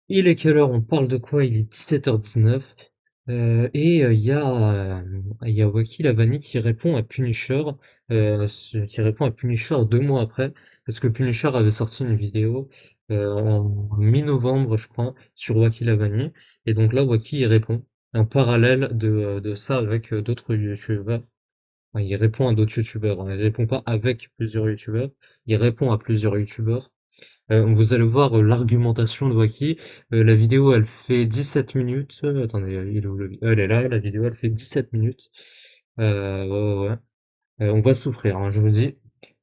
Il est quelle heure? On parle de quoi? Il est 17h19. Il y a Wacky Lavani qui répond à Punisher, qui répond à Punisher 2 mois après, parce que Punisher avait sorti une vidéo en mi-novembre, je crois, sur Wacky Lavani, et donc là, Wacky il répond. Un parallèle de ça avec d'autres youtubeurs. Enfin, il répond à d'autres youtubeurs, hein. Il répond pas avec plusieurs youtubeurs, il répond à plusieurs youtubeurs. Vous allez voir l'argumentation de Wacky. La vidéo, elle fait 17 minutes. Attendez, il est où elle est là, la vidéo, elle fait 17 minutes. Ouais, ouais, ouais. On va souffrir, hein, je vous le dis.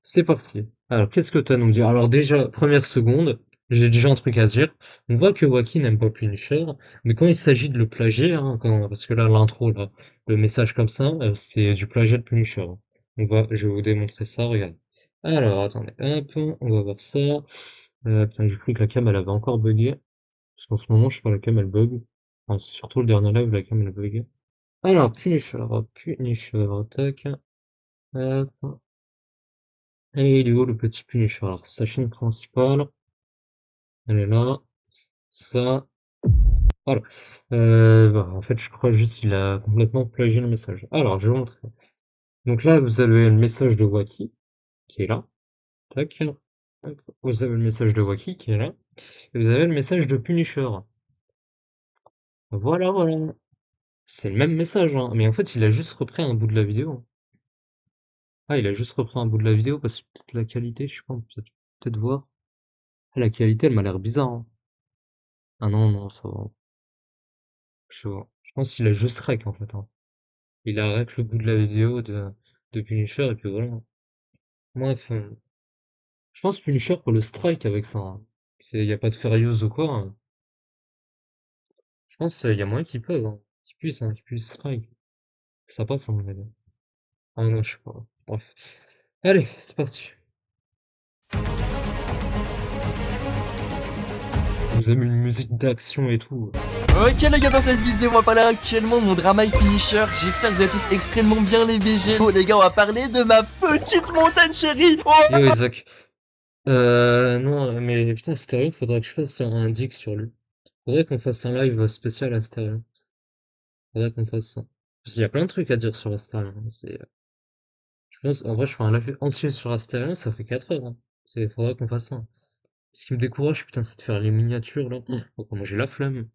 C'est parti. Alors, qu'est-ce que tu as à nous dire? Alors déjà, première seconde, j'ai déjà un truc à dire. On voit que Wacky n'aime pas Punisher, mais quand il s'agit de le plagier, hein, parce que là, l'intro, là, le message comme ça, c'est du plagiat de Punisher, hein. Je vais vous démontrer ça, regarde. Alors, attendez, hop, on va voir ça. Putain, j'ai cru que la cam elle avait encore bugué. Parce qu'en ce moment, je sais pas, la cam elle bug. Enfin, c'est surtout le dernier live, la cam elle bug. Alors, Punisher, tac. Hop. Et il est où le petit Punisher? Alors, sa chaîne principale, elle est là. Ça. Voilà. Bah, en fait, je crois juste qu'il a complètement plagié le message. Alors, je vais vous montrer. Donc là, vous avez le message de Wacky, qui est là. Tac. Hop. Vous avez le message de Wacky, qui est là. Et vous avez le message de Punisher. Voilà, voilà. C'est le même message, hein, mais en fait, il a juste repris un bout de la vidéo. Ah, il a juste repris un bout de la vidéo parce que peut-être la qualité, je sais pas, peut-être voir. Ah, la qualité, elle m'a l'air bizarre, hein. Ah non, non, ça va. Je vois. Je pense qu'il a juste rec en fait, hein. Il a rec le bout de la vidéo de Punisher et puis voilà. Bref, je pense Punisher pour le strike avec ça, hein. Y a pas de fair use ou quoi, hein. Je pense qu'il y a moyen qu'ils peuvent, hein. Qu'ils puissent strike. Ça passe à mon avis. Ah non, je sais pas. Bref. Allez, c'est parti. Vous avez une musique d'action et tout. Ok les gars, dans cette vidéo on va parler actuellement de mon drama avec Punisher. J'espère que vous avez tous extrêmement bien les VG. Oh les gars, on va parler de ma petite montagne chérie. Oh. Yo Isaac. Non, mais putain, Astérion, faudrait que je fasse un dick sur lui. Faudrait qu'on fasse un live spécial Astérion. Faudrait qu'on fasse ça. Parce qu'il y a plein de trucs à dire sur Astérion, hein. Je pense, en vrai, je ferai un live entier sur Astérion, ça fait 4 heures, hein. Faudrait qu'on fasse ça. Ce qui me décourage, putain, c'est de faire les miniatures, là. Oh, comment j'ai la flemme.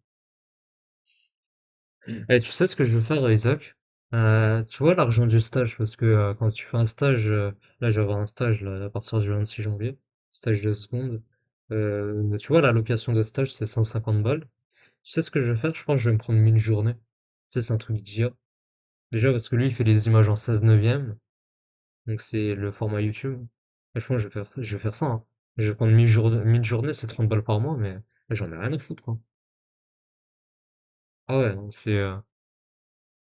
Eh, tu sais ce que je veux faire, Isaac? Tu vois l'argent du stage, parce que quand tu fais un stage, là, je vais avoir un stage là, à partir du 26 janvier, stage de seconde. Tu vois, la location de stage, c'est 150 balles. Tu sais ce que je vais faire? Je pense que je vais me prendre 1 journée. Tu sais, c'est un truc d'IA. Déjà, parce que lui, il fait des images en 16 neuvième, donc c'est le format YouTube. Et je pense que je vais faire ça, hein. Je vais prendre 1000 journées, c'est 30 balles par mois, mais j'en ai rien à foutre, quoi. Ah ouais, non,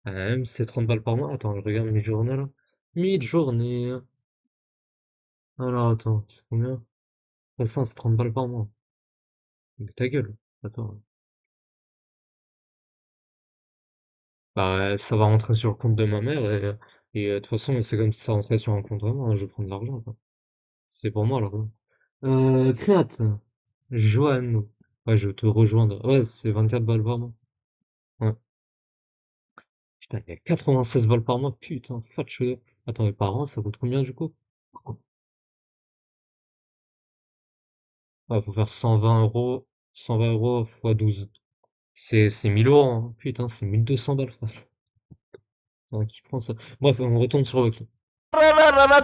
même si c'est 30 balles par mois. Attends, je regarde mes journées là. Mes journées. Alors attends, c'est combien? Ça, c'est 30 balles par mois. Mais ta gueule. Attends. Bah, ça va rentrer sur le compte de ma mère et de toute façon, c'est comme si ça rentrait sur un compte à moi, hein. Je vais prendre l'argent, quoi. C'est pour moi l'argent. Créate. Joanne. Ouais, je vais te rejoindre. Ouais, c'est 24 balles par mois. Ouais. Putain, il y a 96 balles par mois. Putain, fatche. Attends, mes parents, ça coûte combien du coup? Ouais, faut faire 120 euros. 120 euros fois 12. C'est 1000 euros, hein. Putain, c'est 1200 balles, frère. Putain, qui prend ça? Bref, on retourne sur Rocky.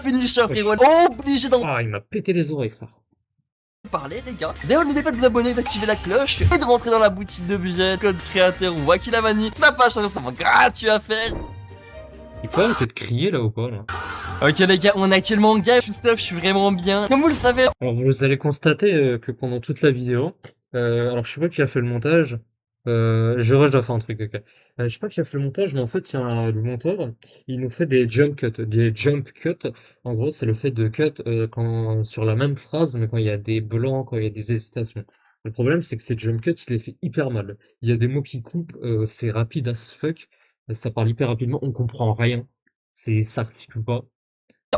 Punisher frérot. Wesh. Obligé d'en Ah, il m'a pété les oreilles, frère. parler les gars. D'ailleurs n'oubliez pas de vous abonner, d'activer la cloche et de rentrer dans la boutique d'objets. Code créateur ou Wakilamani. Ça pas changement gratuit à faire. Il peut arrêter de crier là ou pas, là? Ok les gars, on est actuellement en game. Je suis stuff, je suis vraiment bien. Comme vous le savez. Alors, vous allez constater que pendant toute la vidéo, alors je sais pas qui a fait le montage, je dois faire un truc, ok. Je sais pas qui a fait le montage, mais en fait, il y a le monteur, il nous fait des jump cuts. Des jump cuts, en gros, c'est le fait de cut sur la même phrase, mais quand il y a des blancs, quand il y a des hésitations. Le problème, c'est que ces jump cuts, il les fait hyper mal. Il y a des mots qui coupent, c'est rapide as fuck, ça parle hyper rapidement, on comprend rien, ça articule pas.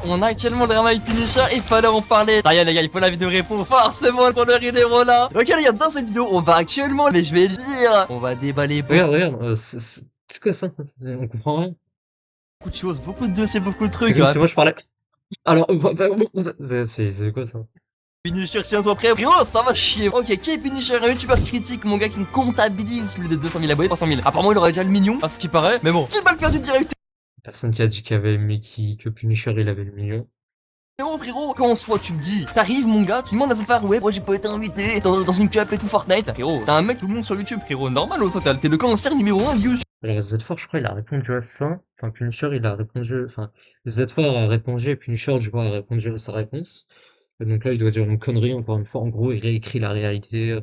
On a actuellement le drama avec Punisher, il fallait en parler. Ça y est les gars, il faut la vidéo réponse. Forcément pour le Rinero là. Ok les gars, dans cette vidéo, on va actuellement, mais je vais le dire, on va déballer Regarde, c'est quoi ça? On comprend rien. beaucoup de choses, beaucoup de dossiers, beaucoup de C'est trucs. comme Hein. si moi je parlais. Alors, c'est quoi ça? Punisher, tiens-toi prêt, frérot, ça va chier. Ok, qui est Punisher? Un youtubeur critique, mon gars qui me comptabilise plus de 200 000 abonnés, 300 000. Apparemment, il aurait déjà le million, à ce qui paraît. Mais bon, 10 balles perdues direct. Personne qui a dit qu'il y avait que Punisher il avait le million. Frérot, quand on se voit, tu me dis, t'arrives mon gars, tu demandes à Zedfar, ouais, moi j'ai pas été invité dans une cup et tout Fortnite. Frérot, t'as un mec tout le monde sur YouTube, frérot, normal au total, t'es le cancer numéro 1 de YouTube. Alors Z4, je crois, il a répondu à ça. Enfin, Punisher, il a répondu. Enfin, Z4 a répondu et Punisher, du coup, a répondu à sa réponse. Et donc là, il doit dire une connerie, encore une fois. En gros, il réécrit la réalité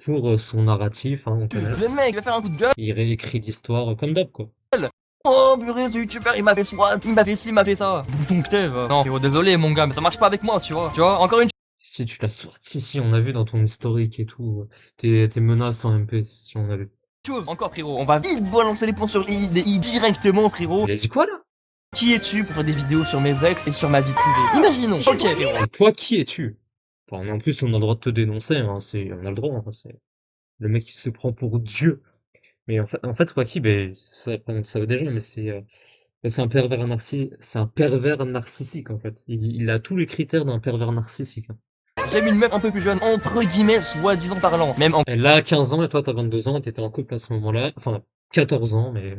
pour son narratif, hein, on connaît. Le mec, il va faire un coup de gueule. Il réécrit l'histoire comme d'hab, quoi. Oh purée, ce youtubeur, il m'a fait swat, il m'a fait ci, il m'a fait ça. Bouton que t'es, va. Non, frérot, désolé mon gars, mais ça marche pas avec moi, tu vois. Tu vois, encore une Si tu l'as sorti, si, on a vu dans ton historique et tout, tes menaces en MP, si on a vu. chose, encore frérot, on va vite balancer les points sur I directement, frérot. Il a dit quoi, là? Qui es-tu pour faire des vidéos sur mes ex et sur ma vie privée? Imaginons. Ok, frérot. Et toi, qui es-tu? Enfin, en plus, on a le droit de te dénoncer, hein, on a le droit, hein, c'est le mec qui se prend pour Dieu. Mais en fait, Waki, ben, ça va déjà, mais c'est un pervers c'est un pervers narcissique, en fait. Il a tous les critères d'un pervers narcissique, hein. J'aime une meuf un peu plus jeune, entre guillemets, soi-disant parlant. Même en Elle a 15 ans et toi, t'as 22 ans et t'étais en couple à ce moment-là. Enfin, 14 ans, mais,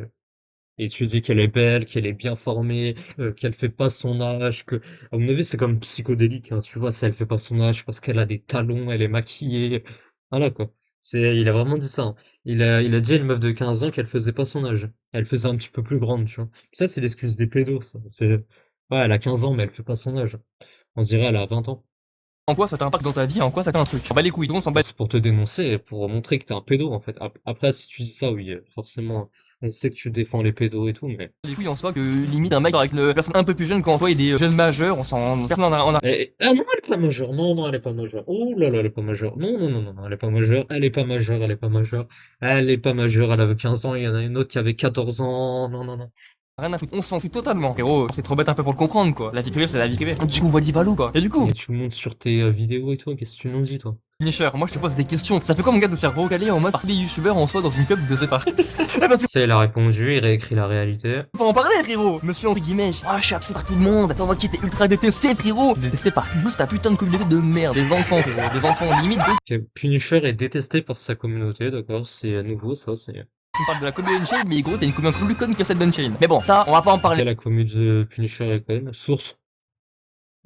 et tu dis qu'elle est belle, qu'elle est bien formée, qu'elle fait pas son âge, à mon avis, c'est comme psychodélique, hein, tu vois, si elle fait pas son âge parce qu'elle a des talons, elle est maquillée. Voilà, quoi. Il a vraiment dit ça, hein. Il a dit à une meuf de 15 ans qu'elle faisait pas son âge. Elle faisait un petit peu plus grande, tu vois. Ça, c'est l'excuse des pédos, ça. Ouais, elle a 15 ans, mais elle fait pas son âge. On dirait elle a 20 ans. quoi ça t'impacte dans ta vie, en quoi ça fait un truc. On bat les couilles, donc on s'en bat. C'est pour te dénoncer et pour montrer que t'es un pédo, en fait. Après, si tu dis ça, oui, forcément, on sait que tu défends les pédos et tout, mais... Les couilles en soi que limite un mec avec une personne un peu plus jeune quand toi il est jeune majeur, on s'en. Personne en a. Ah non, elle est pas majeure. Non, non, elle est pas majeure. Oh là là, elle est pas majeure. Non, non, non, non, non, elle est pas majeure. Elle est pas majeure, elle est pas majeure. Elle est pas majeure, elle avait 15 ans, il y en a une autre qui avait 14 ans. Non, non, non. Rien à foutre, on s'en fout totalement. Frérot, c'est trop bête un peu pour le comprendre quoi. La vie privée c'est la vie privée. Du coup, Wally Balou quoi. Et du coup, Et tu montes sur tes vidéos et tout, qu'est-ce que tu nous dis, toi? Punisher, moi je te pose des questions. Ça fait quoi mon gars de se faire recaler en mode par les youtubeurs en soi dans une cup de Zephyr? Parce que Ça, il a répondu, il réécrit la réalité. faut en parler frérot. Monsieur entre guillemets, je suis apprécié par tout le monde. Attends, moi qui étais ultra détesté frérot. Détesté par juste ta putain de communauté de merde. Des enfants frérot, des enfants limite. Ok, Punisher est détesté par sa communauté, d'accord? C'est nouveau, ça, c'est... Tu me parles de la commu Unchained, mais gros, t'as une commu un peu plus conne que celle d'Unchained. Mais bon, ça, on va pas en parler. Quelle la commu de Punisher est conne? Source?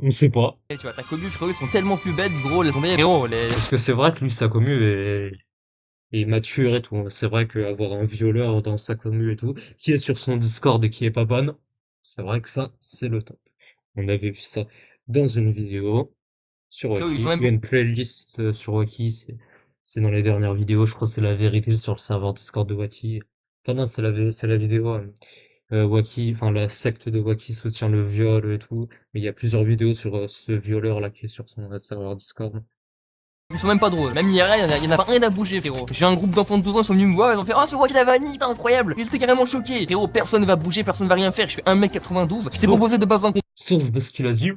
On sait pas. Tu vois, ta commu, frérot, ils sont tellement plus bêtes, gros, les zombies, frérot, les. Parce que c'est vrai que lui, sa commu est mature et tout. C'est vrai qu'avoir un violeur dans sa commu et tout, qui est sur son Discord et qui est pas bonne, c'est vrai que ça, c'est le top. On avait vu ça dans une vidéo sur Frérot, ils Waki. sont même Il y a une playlist sur Waki, c'est dans les dernières vidéos, je crois que c'est la vérité sur le serveur Discord de Waki. Enfin non, c'est la vidéo Waki, enfin la secte de Waki soutient le viol et tout. Mais il y a plusieurs vidéos sur ce violeur là qui est sur son serveur Discord. Ils sont même pas drôles. Même IRL, y'en a pas rien à bouger, frérot. J'ai un groupe d'enfants de 12 ans, ils sont venus me voir, ils ont fait, oh, c'est moi qui la vanille, t'es incroyable. Ils étaient carrément choqués. Frérot, personne va bouger, personne va rien faire. Je fais 1m92. Je t'ai proposé de base un Source de ce qu'il a dit,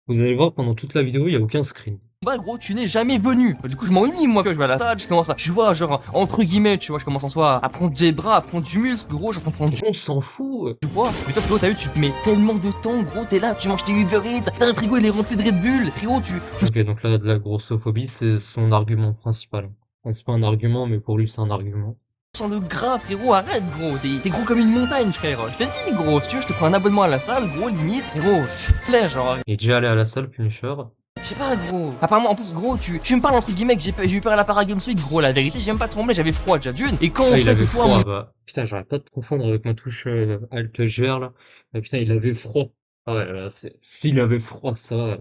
vous allez voir pendant toute la vidéo, il y a aucun screen. combat, gros, tu n'es jamais venu. Du coup, je m'ennuie, moi, que je vais à la salle, je commence à, je vois, genre, entre guillemets, tu vois, je commence en soi à prendre des bras, à prendre du muscle, gros, je prendre du On s'en fout. tu vois. Mais toi, frérot, t'as vu, tu mets tellement de temps, gros, t'es là, tu manges tes Uber Eats, t'as un frigo, il est rempli de Red Bull. Frérot, tu Ok, donc là, de la grossophobie, c'est son argument principal. Enfin, c'est pas un argument, mais pour lui, c'est un argument. sens le gras, frérot, arrête, gros. T'es gros comme une montagne, frère. Je te dis, gros, si tu veux, je te prends un abonnement à la salle, gros, limite, frérot. Flèche, genre. Il est déjà allé à la salle, Punisher. Je sais pas, gros. Apparemment, en plus, gros, tu me parles entre guillemets que j'ai eu peur à la Paragames Week, gros. La vérité, j'ai même pas tremblé, j'avais froid déjà d'une. Et quand on Ah, il sait avait que toi, froid, bah. Putain, j'arrête pas de confondre avec ma touche Alt GR, là. Ah, putain, il avait froid. Ah ouais, là, s'il avait froid, ça va.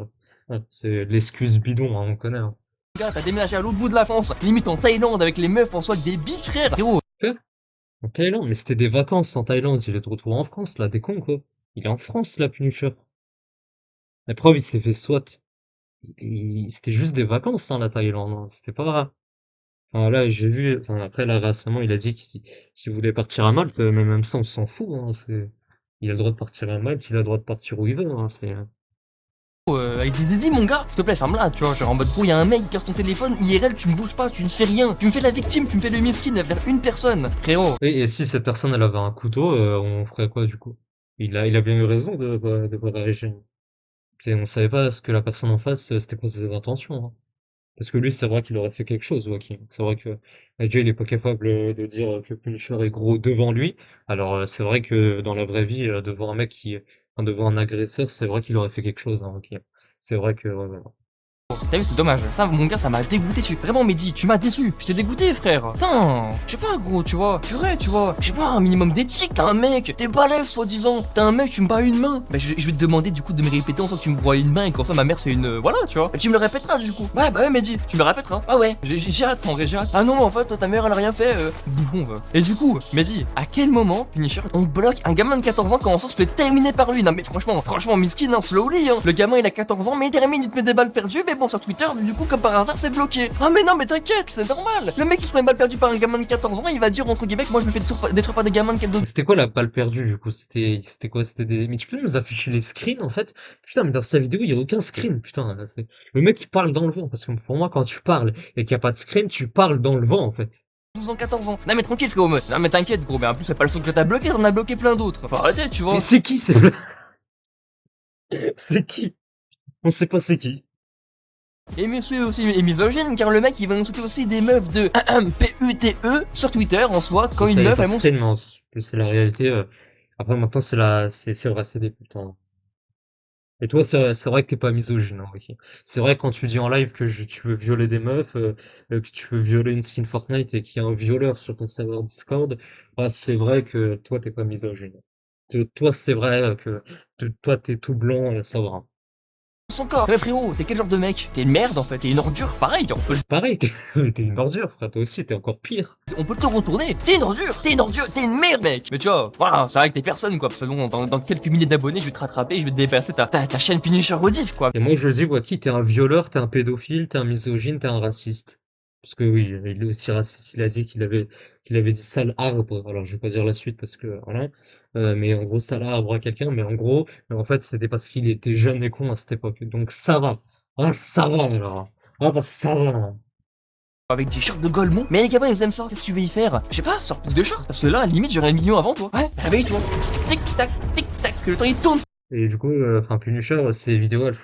Ouais, c'est l'excuse bidon, hein, on connaît, hein. gars, t'as déménagé à l'autre bout de la France, limite en Thaïlande avec les meufs en soi avec des bitches, frère. Frérot, Quoi? En Thaïlande? Mais c'était des vacances en Thaïlande, il est de retour en France, là, des cons, quoi. Il est en France, là, Punisher. La preuve, il s'est fait SWAT. C'était juste des vacances, hein, la Thaïlande, hein. C'était pas... Enfin, là, j'ai vu, enfin, après, là, récemment, il a dit qu'il voulait partir à Malte, mais même ça, on s'en fout, hein, Il a le droit de partir à match, il a le droit de partir où il veut, hein, avec des dédits, mon gars, s'il te plaît, ferme-la, tu vois, genre en mode gros, y a un mec qui casse ton téléphone, IRL, tu ne bouges pas, tu ne fais rien, tu me fais la victime, tu me fais le miskin vers une personne, frérot. Et si cette personne, elle avait un couteau, on ferait quoi, du coup? Il a bien eu raison de pas réagir. On savait pas ce que la personne en face, c'était quoi ses intentions, hein. Parce que lui, c'est vrai qu'il aurait fait quelque chose, Joaquin. C'est vrai que déjà, il est pas capable de dire que Punisher est gros devant lui. Alors, c'est vrai que dans la vraie vie, devant un mec enfin, devant un agresseur, c'est vrai qu'il aurait fait quelque chose, hein, Joaquin. C'est vrai que, ouais, voilà. T'as vu, c'est dommage. Ça, mon gars, ça m'a dégoûté. Vraiment, Mehdi, tu m'as déçu. Je t'ai dégoûté, frère. Putain, je sais pas, gros, tu vois. Purée, tu vois. Je sais pas, un minimum d'éthique. T'es un mec, t'es balèze, soi-disant. T'es un mec, tu me bats une main. Bah, je vais te demander, du coup, de me répéter en sorte que tu me broies une main et comme ça, ma mère, c'est une. Voilà, tu vois. Et tu me le répéteras, du coup. Ouais, bah ouais, Mehdi, tu me le répéteras. Ah ouais, j'ai hâte, en vrai, j'ai hâte. Ah non, en fait, ta mère, elle a rien fait. Bouffon, va. Et du coup, Mehdi, à quel moment, Punisher, on bloque un gamin de 14 ans quand on se fait terminer par lui? Non, mais franchement, miskin, hein, slowly, hein. Le gamin, il a 14 ans, mais il termine, il te met des balles perdues, mais bon, sur Twitter, du coup, comme par hasard, c'est bloqué. Ah, mais non, mais t'inquiète, c'est normal. Le mec qui se prend une balle perdue par un gamin de 14 ans, il va dire, entre guillemets, que moi, je me fais détruire par des gamins de 14 ans. C'était quoi la balle perdue, du coup? C'était quoi? C'était des... Mais tu peux nous afficher les screens, en fait? Putain, mais dans sa vidéo, il y a aucun screen, putain. Là, le mec, il parle dans le vent. Parce que pour moi, quand tu parles et qu'il n'y a pas de screen, tu parles dans le vent, en fait. 12 ans, 14 ans. Non mais tranquille frérot, non mais t'inquiète gros, mais en plus c'est pas le seul que t'as bloqué, t'en as bloqué plein d'autres. Faut arrêter, tu Mais vois. c'est qui, c'est c'est qui? On sait pas c'est qui. Et monsieur aussi est misogyne, car le mec il va insulter aussi des meufs de PUTE sur Twitter en soi, quand Et une ça, y a meuf pas elle de monte. screen, mais c'est la réalité. Après, maintenant, c'est vrai, c'est des putains. Et toi, c'est vrai que t'es pas misogyne, hein, ok. C'est vrai quand tu dis en live que tu veux violer des meufs, que tu veux violer une skin Fortnite et qu'il y a un violeur sur ton serveur Discord, ah, c'est vrai que toi, t'es pas misogyne. Toi, c'est vrai que toi, t'es tout blanc, ça va, hein. Son corps. Ouais frérot, t'es quel genre de mec? T'es une merde en fait, t'es une ordure, pareil, Pareil, t'es une ordure, frère. Toi aussi, t'es encore pire. on peut te retourner. T'es une ordure, t'es une merde mec. Mais tu vois, voilà, c'est vrai que t'es personne quoi, parce que bon, dans quelques milliers d'abonnés, je vais te rattraper, je vais te dépasser ta chaîne Punisher Rediff quoi. Et moi, je dis, Waki, t'es un violeur, t'es un pédophile, t'es un misogyne, t'es un raciste. Parce que oui, il est aussi raciste. Il a dit qu'il avait dit sale arbre. Alors, je vais pas dire la suite parce que, voilà. Mais en gros, sale arbre à quelqu'un. Mais en gros, en fait, c'était parce qu'il était jeune et con à cette époque. Donc, ça va. Ah, ça va, alors. Ah, bah, ça va. Avec des shorts de Golemont. Mais les gamins ils aiment ça, qu'est-ce que tu veux y faire? Je sais pas, sors plus de shorts, parce que là, à la limite, j'aurais un million avant toi. Ouais, réveille-toi. Tic tac, que le temps il tourne. Et du coup, enfin, Punisher, ses vidéos, elles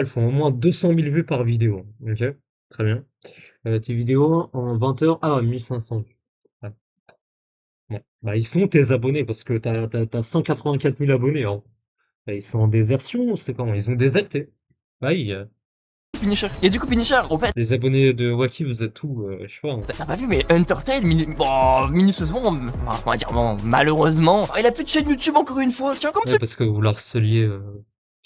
font au moins 200 000 vues par vidéo. Ok? Très bien. Tes vidéos en 20 heures, 1500 vues. Ouais. Ouais. Bah, ils sont tes abonnés parce que t'as 184 000 abonnés, hein. Bah, ils sont en désertion, c'est comment? Ils ont déserté. Bah oui, Punisher. Et du coup, Punisher, en fait, les abonnés de Wacky, vous êtes où? Je sais pas, hein. t'as pas vu, mais Undertale, bon, minutieusement, on va dire, bon, malheureusement, il a plus de chaîne YouTube encore une fois. Tiens, comme Ouais, c'est parce que vous l'harceliez.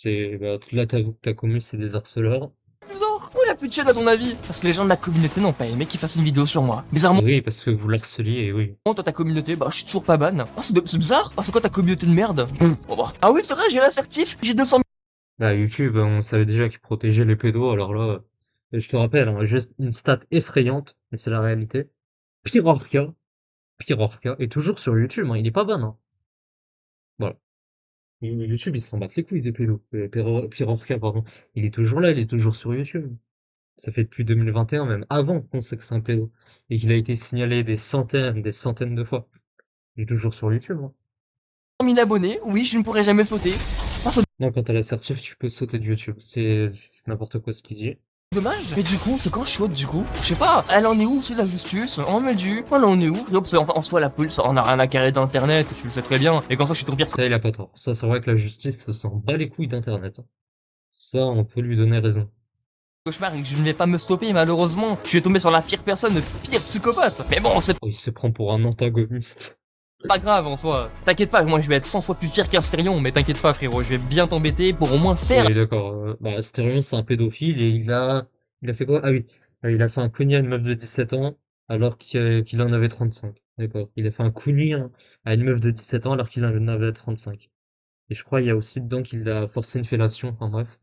Bah, là, t'avoues que ta commu, c'est des harceleurs. bizarre. Où il a plus de chaîne à ton avis? Parce que les gens de la communauté n'ont pas aimé qu'il fasse une vidéo sur moi. Bizarrement, Et oui, parce que vous l'harceliez, oui. toi, ta communauté, bah, je suis toujours pas ban. Oh, c'est bizarre. Oh, c'est quoi ta communauté de merde? Bon, bah. Ah oui, c'est vrai, j'ai l'assertif, j'ai 200 000. Bah, YouTube, on savait déjà qu'ils protégeaient les pédos, alors là, je te rappelle, hein, juste une stat effrayante, mais c'est la réalité. Pire Orca est toujours sur YouTube, hein, il est pas ban, hein. Voilà. YouTube, ils s'en battent les couilles des pédos. Pire Orca, pardon. Il est toujours là, il est toujours sur YouTube. Ça fait depuis 2021, même avant qu'on sait que c'est un pédo. Et qu'il a été signalé des centaines de fois. Il est toujours sur YouTube, hein. 000 abonnés, oui, je ne pourrai jamais sauter. Oh, c'est Non, quand t'as la certif, tu peux sauter de YouTube. C'est n'importe quoi ce qu'il dit. dommage. Mais du coup, c'est quand je saute, du coup? Je sais pas, elle en est où, c'est la justice? On me dit, elle en est où? Enfin, en soi, la police, on a rien à carrer d'internet, tu le sais très bien. Et quand ça, je suis ton pire Ça, il a pas tort. Ça, c'est vrai que la justice s'en bat les couilles d'Internet, hein. Ça, on peut lui donner raison. cauchemar et que je ne vais pas me stopper, malheureusement. Je vais tomber sur la pire personne, le pire psychopathe. Mais bon, c'est Oh, il se prend pour un antagoniste. pas grave en soi. T'inquiète pas, moi je vais être 100 fois plus pire qu'Astérion, mais t'inquiète pas, frérot, je vais bien t'embêter pour au moins faire. Oui, d'accord. Bah, Astérion, c'est un pédophile et il a fait quoi? Ah oui, il a fait un cogné à une meuf de 17 ans alors qu'il en avait 35. D'accord. Il a fait un cogné à une meuf de 17 ans alors qu'il en avait 35. Et je crois il y a aussi dedans qu'il a forcé une fellation. Enfin bref.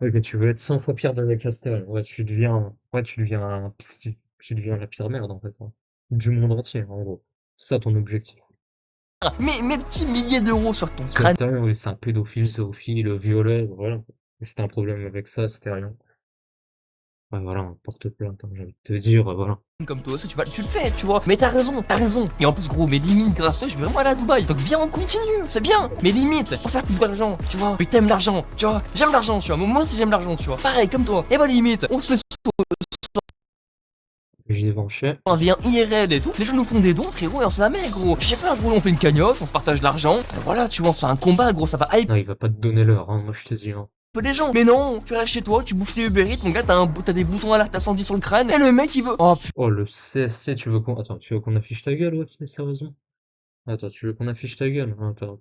Ok, tu veux être 100 fois pire de Astérion. Ouais, tu deviens la pire merde en fait, hein. Du monde entier, en gros. C'est ça ton objectif. mes petits milliers d'euros sur ton C'est crâne. oui, c'est un pédophile, zoophile, violeur, voilà. C'était un problème avec ça, c'était rien. Ouais, voilà, un porte-plainte, hein, j'ai envie de te dire, voilà. Comme toi aussi, tu le fais, tu vois. Mais t'as raison, t'as raison. Et en plus, gros, mes limites, grâce à toi, je vais vraiment aller à Dubaï. Donc viens, on continue, c'est bien. Mes limites, pour faire plus d'argent, tu vois. Mais t'aimes l'argent, tu vois. J'aime l'argent, tu vois. Moi aussi, j'aime l'argent, tu vois. Pareil, comme toi. Et bah, limite, on se fait J'ai venché. un lien IRL et tout. Les gens nous font des dons, frérot, et on se la met, gros. Je sais pas, gros, on fait une cagnotte, on se partage l'argent. Voilà, tu vois, on se fait un combat, gros, ça va hype Non, il va pas te donner l'heure, hein, moi je te dis, hein. peu les gens. Mais non, tu restes chez toi, tu bouffes tes Uber Eats, mon gars, t'as des boutons alerte incendie sur le crâne. Et le mec, il veut. Oh putain. Oh, le CSC, tu veux qu'on... Attends, tu veux qu'on affiche ta gueule, ouais, sérieusement? Attends, tu veux qu'on affiche ta gueule? Attends.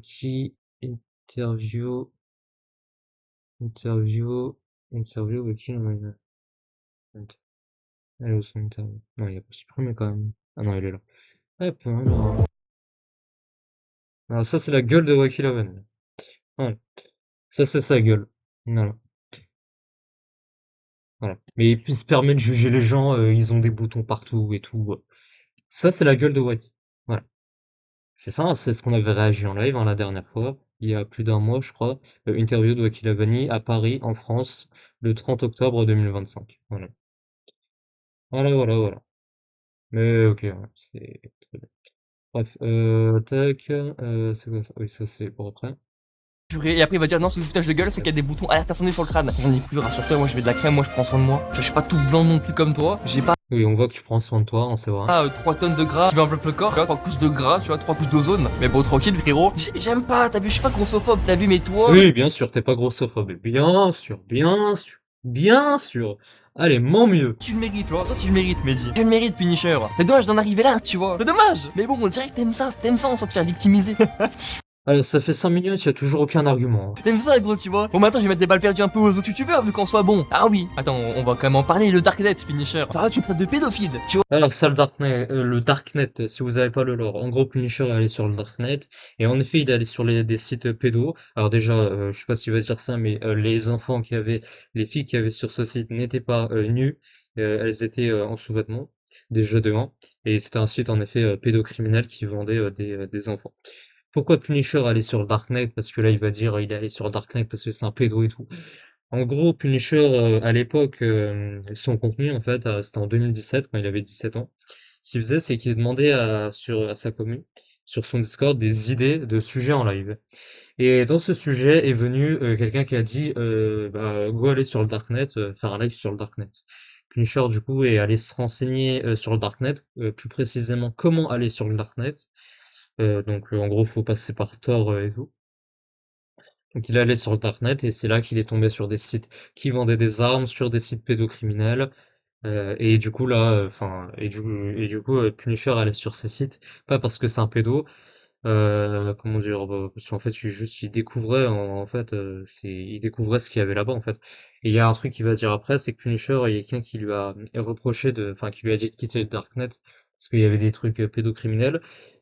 Qui interview, interview, interview, qui on a une... Elle est où son interview? Non, il a pas supprimé quand même. Ah non, il est là. Hop, alors. Alors ça, c'est la gueule de Wacky Laven. Voilà. Ça, c'est sa gueule. Voilà. Voilà. Mais il se permet de juger les gens, ils ont des boutons partout et tout. Ça, c'est la gueule de Wacky. Voilà. C'est ça, c'est ce qu'on avait réagi en live, hein, la dernière fois, il y a plus d'un mois, je crois. Interview de Wacky Lavani à Paris, en France, le 30 octobre 2025. Voilà. Voilà. Mais ok, ouais, c'est très bien. Bref, tac, c'est quoi ça? Oui, ça c'est pour après. Purée. Et après, il va dire non, c'est du foutage de gueule, c'est qu'il y a des boutons alerte incendie sur le crâne. J'en ai plus, rassure-toi, moi je mets de la crème, moi je prends soin de moi. Tu vois, je suis pas tout blanc non plus comme toi. J'ai pas Oui, on voit que tu prends soin de toi, hein, c'est vrai. 3 tonnes de gras qui m'enveloppent le corps, tu vois, 3 couches de gras, tu vois, 3 couches d'ozone. Mais bon, tranquille, frérot. J'aime pas, t'as vu, je suis pas grossophobe, t'as vu, mais toi. Oui, bien sûr, t'es pas grossophobe. Bien sûr. Allez, mens mieux. Tu le mérites, tu vois, toi tu le mérites, Mehdi. Tu le mérites, Punisher. C'est dommage d'en arriver là, tu vois. C'est dommage. Mais bon, on dirait que t'aimes ça, on sent te faire victimiser. Alors, ça fait 5 minutes, y a toujours aucun argument, hein. T'aimes ça, gros, tu vois. Bon, maintenant, je vais mettre des balles perdues un peu aux autres youtubeurs, vu qu'on soit bon. Ah oui. Attends, on va quand même en parler, le Darknet, Punisher. Ah, tu me traites de pédophile, tu vois. Alors ça, le Darknet, si vous avez pas le lore, en gros Punisher est allé sur le Darknet, et en effet il est allé sur des sites pédos. Alors déjà, je sais pas s'il va dire ça, mais les filles qui avaient sur ce site n'étaient pas nues, elles étaient en sous-vêtements, déjà de 1, et c'était un site en effet pédocriminel qui vendait des enfants. Pourquoi Punisher allait sur le Darknet? Parce que là il va dire il est allé sur le Darknet parce que c'est un pédo et tout. En gros, Punisher, à l'époque, son contenu, en fait, c'était en 2017, quand il avait 17 ans. Ce qu'il faisait, c'est qu'il demandait à sa commune, sur son Discord, des idées de sujets en live. Et dans ce sujet est venu quelqu'un qui a dit, bah, go aller sur le Darknet, faire un live sur le Darknet. Punisher, du coup, est allé se renseigner sur le Darknet, plus précisément comment aller sur le Darknet. Donc, en gros, faut passer par Tor et tout. Donc il est allé sur le darknet et c'est là qu'il est tombé sur des sites qui vendaient des armes, sur des sites pédocriminels. Et du coup là, enfin, et du coup, Punisher allait sur ces sites, pas parce que c'est un pédo, comment dire, bah, parce qu'en fait, il découvrait, en fait, il découvrait ce qu'il y avait là-bas, en fait. Et il y a un truc qu'il va dire après, c'est que Punisher, il y a quelqu'un qui lui a reproché enfin, qui lui a dit de quitter le Darknet, parce qu'il y avait des trucs pédocriminels.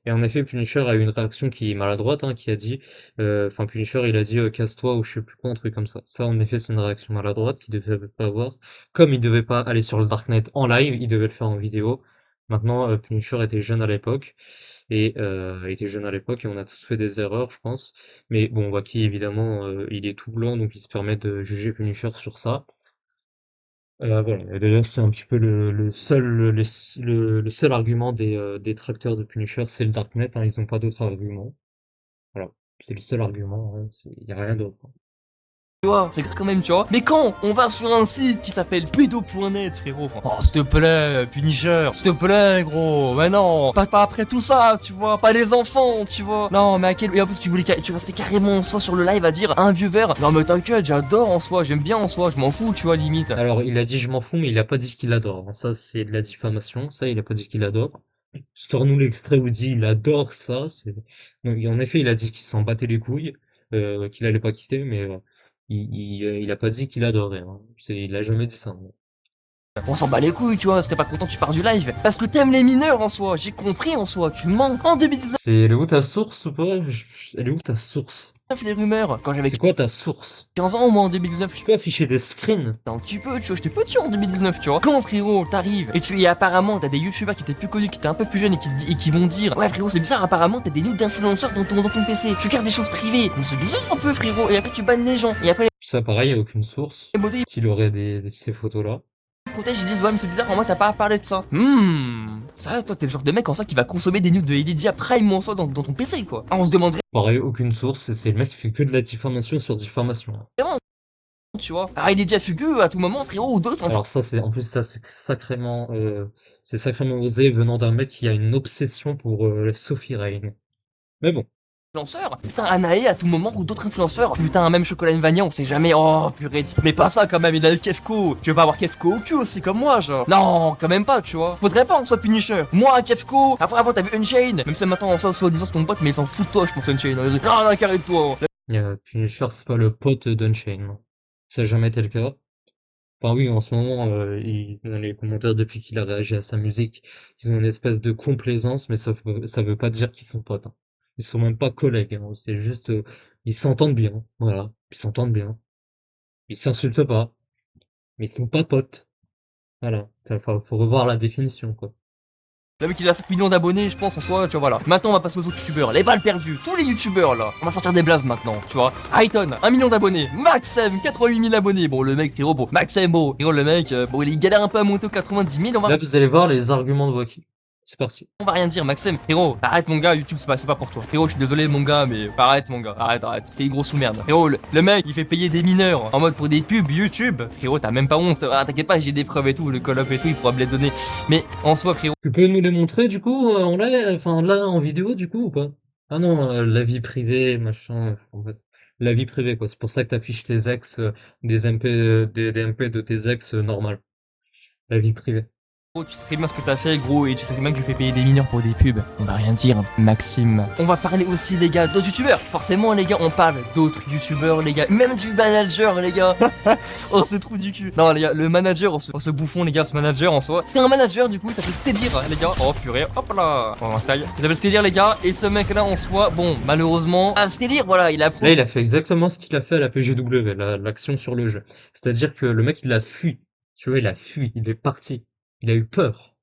Et en effet, Punisher a eu une réaction qui est maladroite, hein, qui a dit, enfin, Punisher, il a dit, casse-toi, ou je sais plus quoi, un truc comme ça. Ça, en effet, c'est une réaction maladroite qu'il devait pas avoir. Comme il devait pas aller sur le Darknet en live, il devait le faire en vidéo. Maintenant, Punisher était jeune à l'époque et on a tous fait des erreurs, je pense. Mais bon, Wacky, évidemment, il est tout blanc, donc il se permet de juger Punisher sur ça. Voilà. Et d'ailleurs, c'est un petit peu le seul argument des détracteurs de Punisher, c'est le Darknet, hein, ils ont pas d'autres arguments. Voilà. C'est le seul argument, hein, il y a rien d'autre, hein. Tu vois, c'est grave quand même, tu vois. Mais quand on va sur un site qui s'appelle pedo.net, frérot. Oh, s'il te plaît, Punisher. S'il te plaît, gros. Mais non. Pas après tout ça, tu vois. Pas les enfants, tu vois. Non, mais à quel. Et en plus, tu restais carrément en soi sur le live à dire un viewer. Non, mais t'inquiète, j'adore en soi. J'aime bien en soi. Je m'en fous, tu vois, limite. Alors, il a dit je m'en fous, mais il a pas dit qu'il adore, hein. Ça, c'est de la diffamation. Ça, il a pas dit qu'il adore. Sors-nous l'extrait où il dit il adore ça. Donc, en effet, il a dit qu'il s'en battait les couilles, qu'il allait pas quitter, mais il a pas dit qu'il adorait, hein. Il a jamais dit ça, hein. On s'en bat les couilles, tu vois. Si t'es pas content, tu pars du live. Parce que t'aimes les mineurs en soi. J'ai compris en soi. Tu mens en 2019. Elle est où ta source ou pas? Elle est où ta source? les rumeurs. Quand j'avais C'est quoi ta source? 15 ans, moi en 2019, Tu peux afficher des screens? un petit peu, tu vois, j'étais petit en 2019, tu vois. Quand frérot, t'arrives et apparemment t'as des youtubeurs qui étaient plus connus, qui étaient un peu plus jeunes et qui vont dire ouais frérot c'est bizarre, apparemment t'as des nudes d'influenceurs dans ton PC, tu gardes des choses privées, mais c'est bizarre un peu frérot, et après tu bannes les gens, et après Ça, pareil, y a aucune source les beautés qu'il aurait ces photos-là. ils protègent, ils disent ouais mais c'est bizarre, en moi t'as pas à parler de ça. Ça toi t'es le genre de mec en ça qui va consommer des nudes de Elidia Prime en soi dans ton PC quoi. Ah, on se demanderait Pareil, aucune source, c'est le mec qui fait que de la diffamation sur diffamation. vraiment, tu vois. Ah Elidia fugueux à tout moment frérot ou d'autres Alors ça, en plus, ça, c'est sacrément osé venant d'un mec qui a une obsession pour Sophie Rayne. Mais bon. influenceurs. Putain, Anae à tout moment ou d'autres influenceurs. Putain, même Chocolat Vanilla, on sait jamais. Oh purée, mais pas ça quand même, il a le Kefko. Tu veux pas avoir Kefko au cul aussi comme moi, genre. Non, quand même pas, tu vois. Faudrait pas on soit Punisher. Moi, Kefko. Après, avant, t'as vu Unchained. Même si maintenant, on soit disant c'est ton pote, mais il s'en fout de toi, je pense, Unchained. Non, non, carré de toi. Punisher, c'est pas le pote d'Unchained. Ça n'a jamais été le cas. Enfin oui, en ce moment, dans les commentaires, depuis qu'il a réagi à sa musique, ils ont une espèce de complaisance, mais ça veut pas dire qu'ils sont potes, hein. Ils sont même pas collègues, hein. C'est juste, ils s'entendent bien, voilà. Ils s'entendent bien. Ils s'insultent pas, mais ils sont pas potes. Voilà. Faut revoir la définition, quoi. Le mec il a 5 millions d'abonnés, je pense en soi, tu vois, voilà. Maintenant on va passer aux autres youtubeurs, les balles perdues, tous les youtubeurs là. On va sortir des blazes maintenant, tu vois. Hyton, 1 million d'abonnés. Maxem, 88 000 abonnés. Bon, le mec, frérot, bon. Maxem, bon, frérot, le mec, bon, il galère un peu à monter aux 90 000. Là, vous allez voir les arguments de Waki. C'est parti. On va rien dire, Maxem. Frérot, arrête mon gars, YouTube c'est pas pour toi. Frérot, je suis désolé mon gars, mais arrête mon gars, arrête. T'es une grosse sous-merde. Frérot, le mec, il fait payer des mineurs en mode pour des pubs YouTube. Frérot, t'as même pas honte. Ah, t'inquiète pas, j'ai des preuves et tout, le call-up et tout, il pourra me les donner. Mais en soi, frérot. Tu peux nous les montrer, du coup, là, en vidéo, du coup, ou pas? Ah non, la vie privée, machin, en fait. La vie privée, quoi. C'est pour ça que t'affiches tes ex, des MP de tes ex, normal. La vie privée. Tu sais très bien ce que t'as fait, gros, et tu sais très bien que je fais payer des mineurs pour des pubs. On va rien dire, Maxime. On va parler aussi, les gars, d'autres youtubeurs. Forcément, les gars, on parle d'autres youtubeurs, les gars. Même du manager, les gars. On se trouve du cul. Non, les gars, le manager, on se bouffon, les gars, ce manager en soi. C'est un manager, du coup, il s'appelle Stedir, les gars. Oh, purée, hop là. On va se Il s'appelle Stedir, les gars. Et ce mec-là, en soi, bon, malheureusement. Ah, Stedir, voilà, il a Là, il a fait exactement ce qu'il a fait à la PGW, l'action sur le jeu. C'est-à-dire que le mec, il a fui. Tu vois, il a fui, il est parti. Il a eu peur.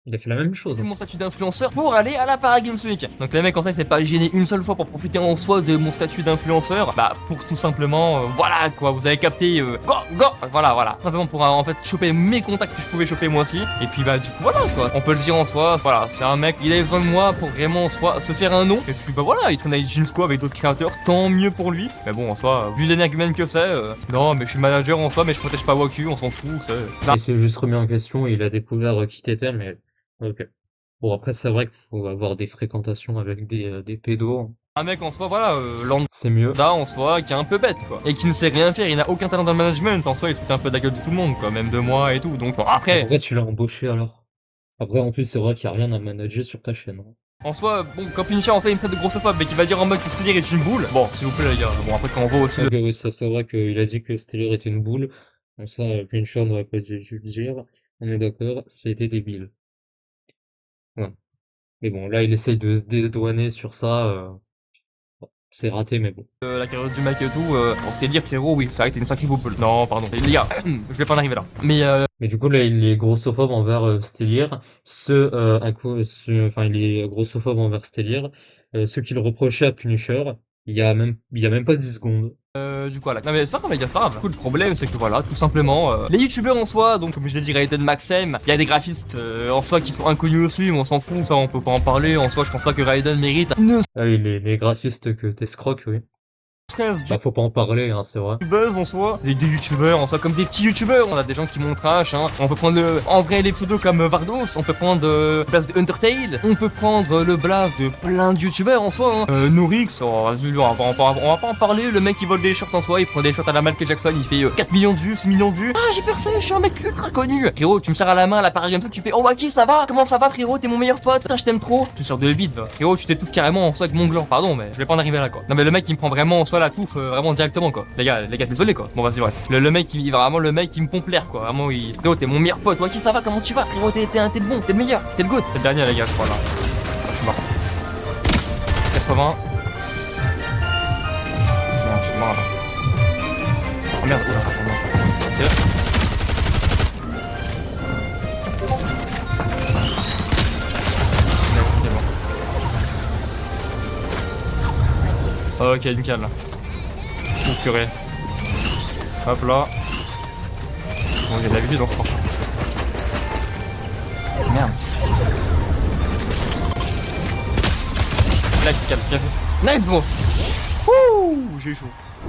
Il a fait la même chose. mon statut d'influenceur pour aller à la Paragames Week. Donc les mecs en ça il s'est pas gêné une seule fois pour profiter en soi de mon statut d'influenceur. Bah pour tout simplement voilà quoi, vous avez capté go voilà simplement pour en fait choper mes contacts que je pouvais choper moi aussi. Et puis bah du coup voilà quoi, on peut le dire en soi, voilà, c'est un mec, il avait besoin de moi pour vraiment en soi se faire un nom. Et puis bah voilà, il traîne avec Jinsco avec d'autres créateurs, tant mieux pour lui. Mais bon en soi, vu l'énergumène que c'est, non mais je suis manager en soi mais je protège pas Waku, on s'en fout, c'est ça. Il s'est juste remis en question et il a découvert qui t'étais, mais ok. Bon, après, c'est vrai qu'il faut avoir des fréquentations avec des pédos. Un mec en soi, voilà, C'est mieux. lambda en soi, qui est un peu bête quoi. Et qui ne sait rien faire, il n'a aucun talent dans le management, en soi il se fout un peu de la gueule de tout le monde quoi, même de moi et tout. Donc bon, après, Pourquoi tu l'as embauché alors? Après, en plus, c'est vrai qu'il n'y a rien à manager sur ta chaîne, hein. en soi, bon, quand Punisher en soi il me traite de grossophobe, mais qui va dire en mode que Stellaire est une boule. Bon, s'il vous plaît les gars, bon après quand on voit aussi Ok, oui, ça, c'est vrai qu'il a dit que Stellar était une boule. Donc ça, Pincher n'aurait pas dû le dire. On est d'accord, c'était débile. Ouais. Mais bon, là, il essaye de se dédouaner sur ça. C'est raté, mais bon. la carrière du mec et tout, on se dire frérot, oui, ça a été une sacrée boule. Non, pardon. Les gars, je vais pas en arriver là. Mais Mais du coup, là, il est grossophobe envers Stellar. Enfin, il est grossophobe envers Stellar. Ce qu'il reprochait à Punisher, il y a même pas 10 secondes. du coup, voilà. Non, mais c'est pas grave, les gars, c'est pas grave. Du coup, le problème, c'est que voilà, tout simplement, les youtubeurs en soi, donc comme je l'ai dit, Rated Maxem, il y a des graphistes en soi qui sont inconnus aussi, mais on s'en fout, ça, on peut pas en parler. En soi, je pense pas que Raiden mérite ne Ah oui, les graphistes que t'escroques, oui. serait-ce du Bah, faut pas en parler, hein, c'est vrai. buzz en soi, des youtubeurs en soi, comme des petits youtubeurs. On a des gens qui montrent H, hein. On peut prendre en vrai les pseudos comme Vardos, on peut prendre le blast de Undertale, on peut prendre le blast de plein de youtubeurs en soi, hein. Norix, oh, vas-y, on va pas en parler. Le mec qui vole des shorts en soi, il prend des shorts à la Michael Jackson, il fait 4 millions de vues, 6 millions de vues. Ah, j'ai percé, je suis un mec ultra connu. Frérot, tu me serres à la main à la Paragames, tu fais oh Waki, ça va? Comment ça va, frérot? T'es mon meilleur pote. Putain, je t'aime trop. Tu sors de bide, va. Frérot, tu t'étouffes carrément en soi avec mon gland. Pardon, mais je vais pas en arriver là, quoi. Non, mais le mec qui me prend vraiment en soi la touffe, vraiment directement, quoi. Les gars, désolé, quoi. Bon, vas-y, ouais. Le mec qui vraiment le mec qui me pompe l'air, quoi. Vraiment, frérot, t'es mon meilleur pote. Waki, ça va? Comment tu vas, frérot? T'es le bon, t'es le meilleur, t'es le goût. T'es le dernier, les gars, je crois, là. Je suis mort. 80. Oh merde, oula, pardon. Ok. Nice, ok, bon. Ok, nickel. Oh purée. Hop là. Bon, j'ai de l'habitude en sport. Merde. Nice, nickel, bien fait. Nice, bro. Ouh, j'ai eu chaud.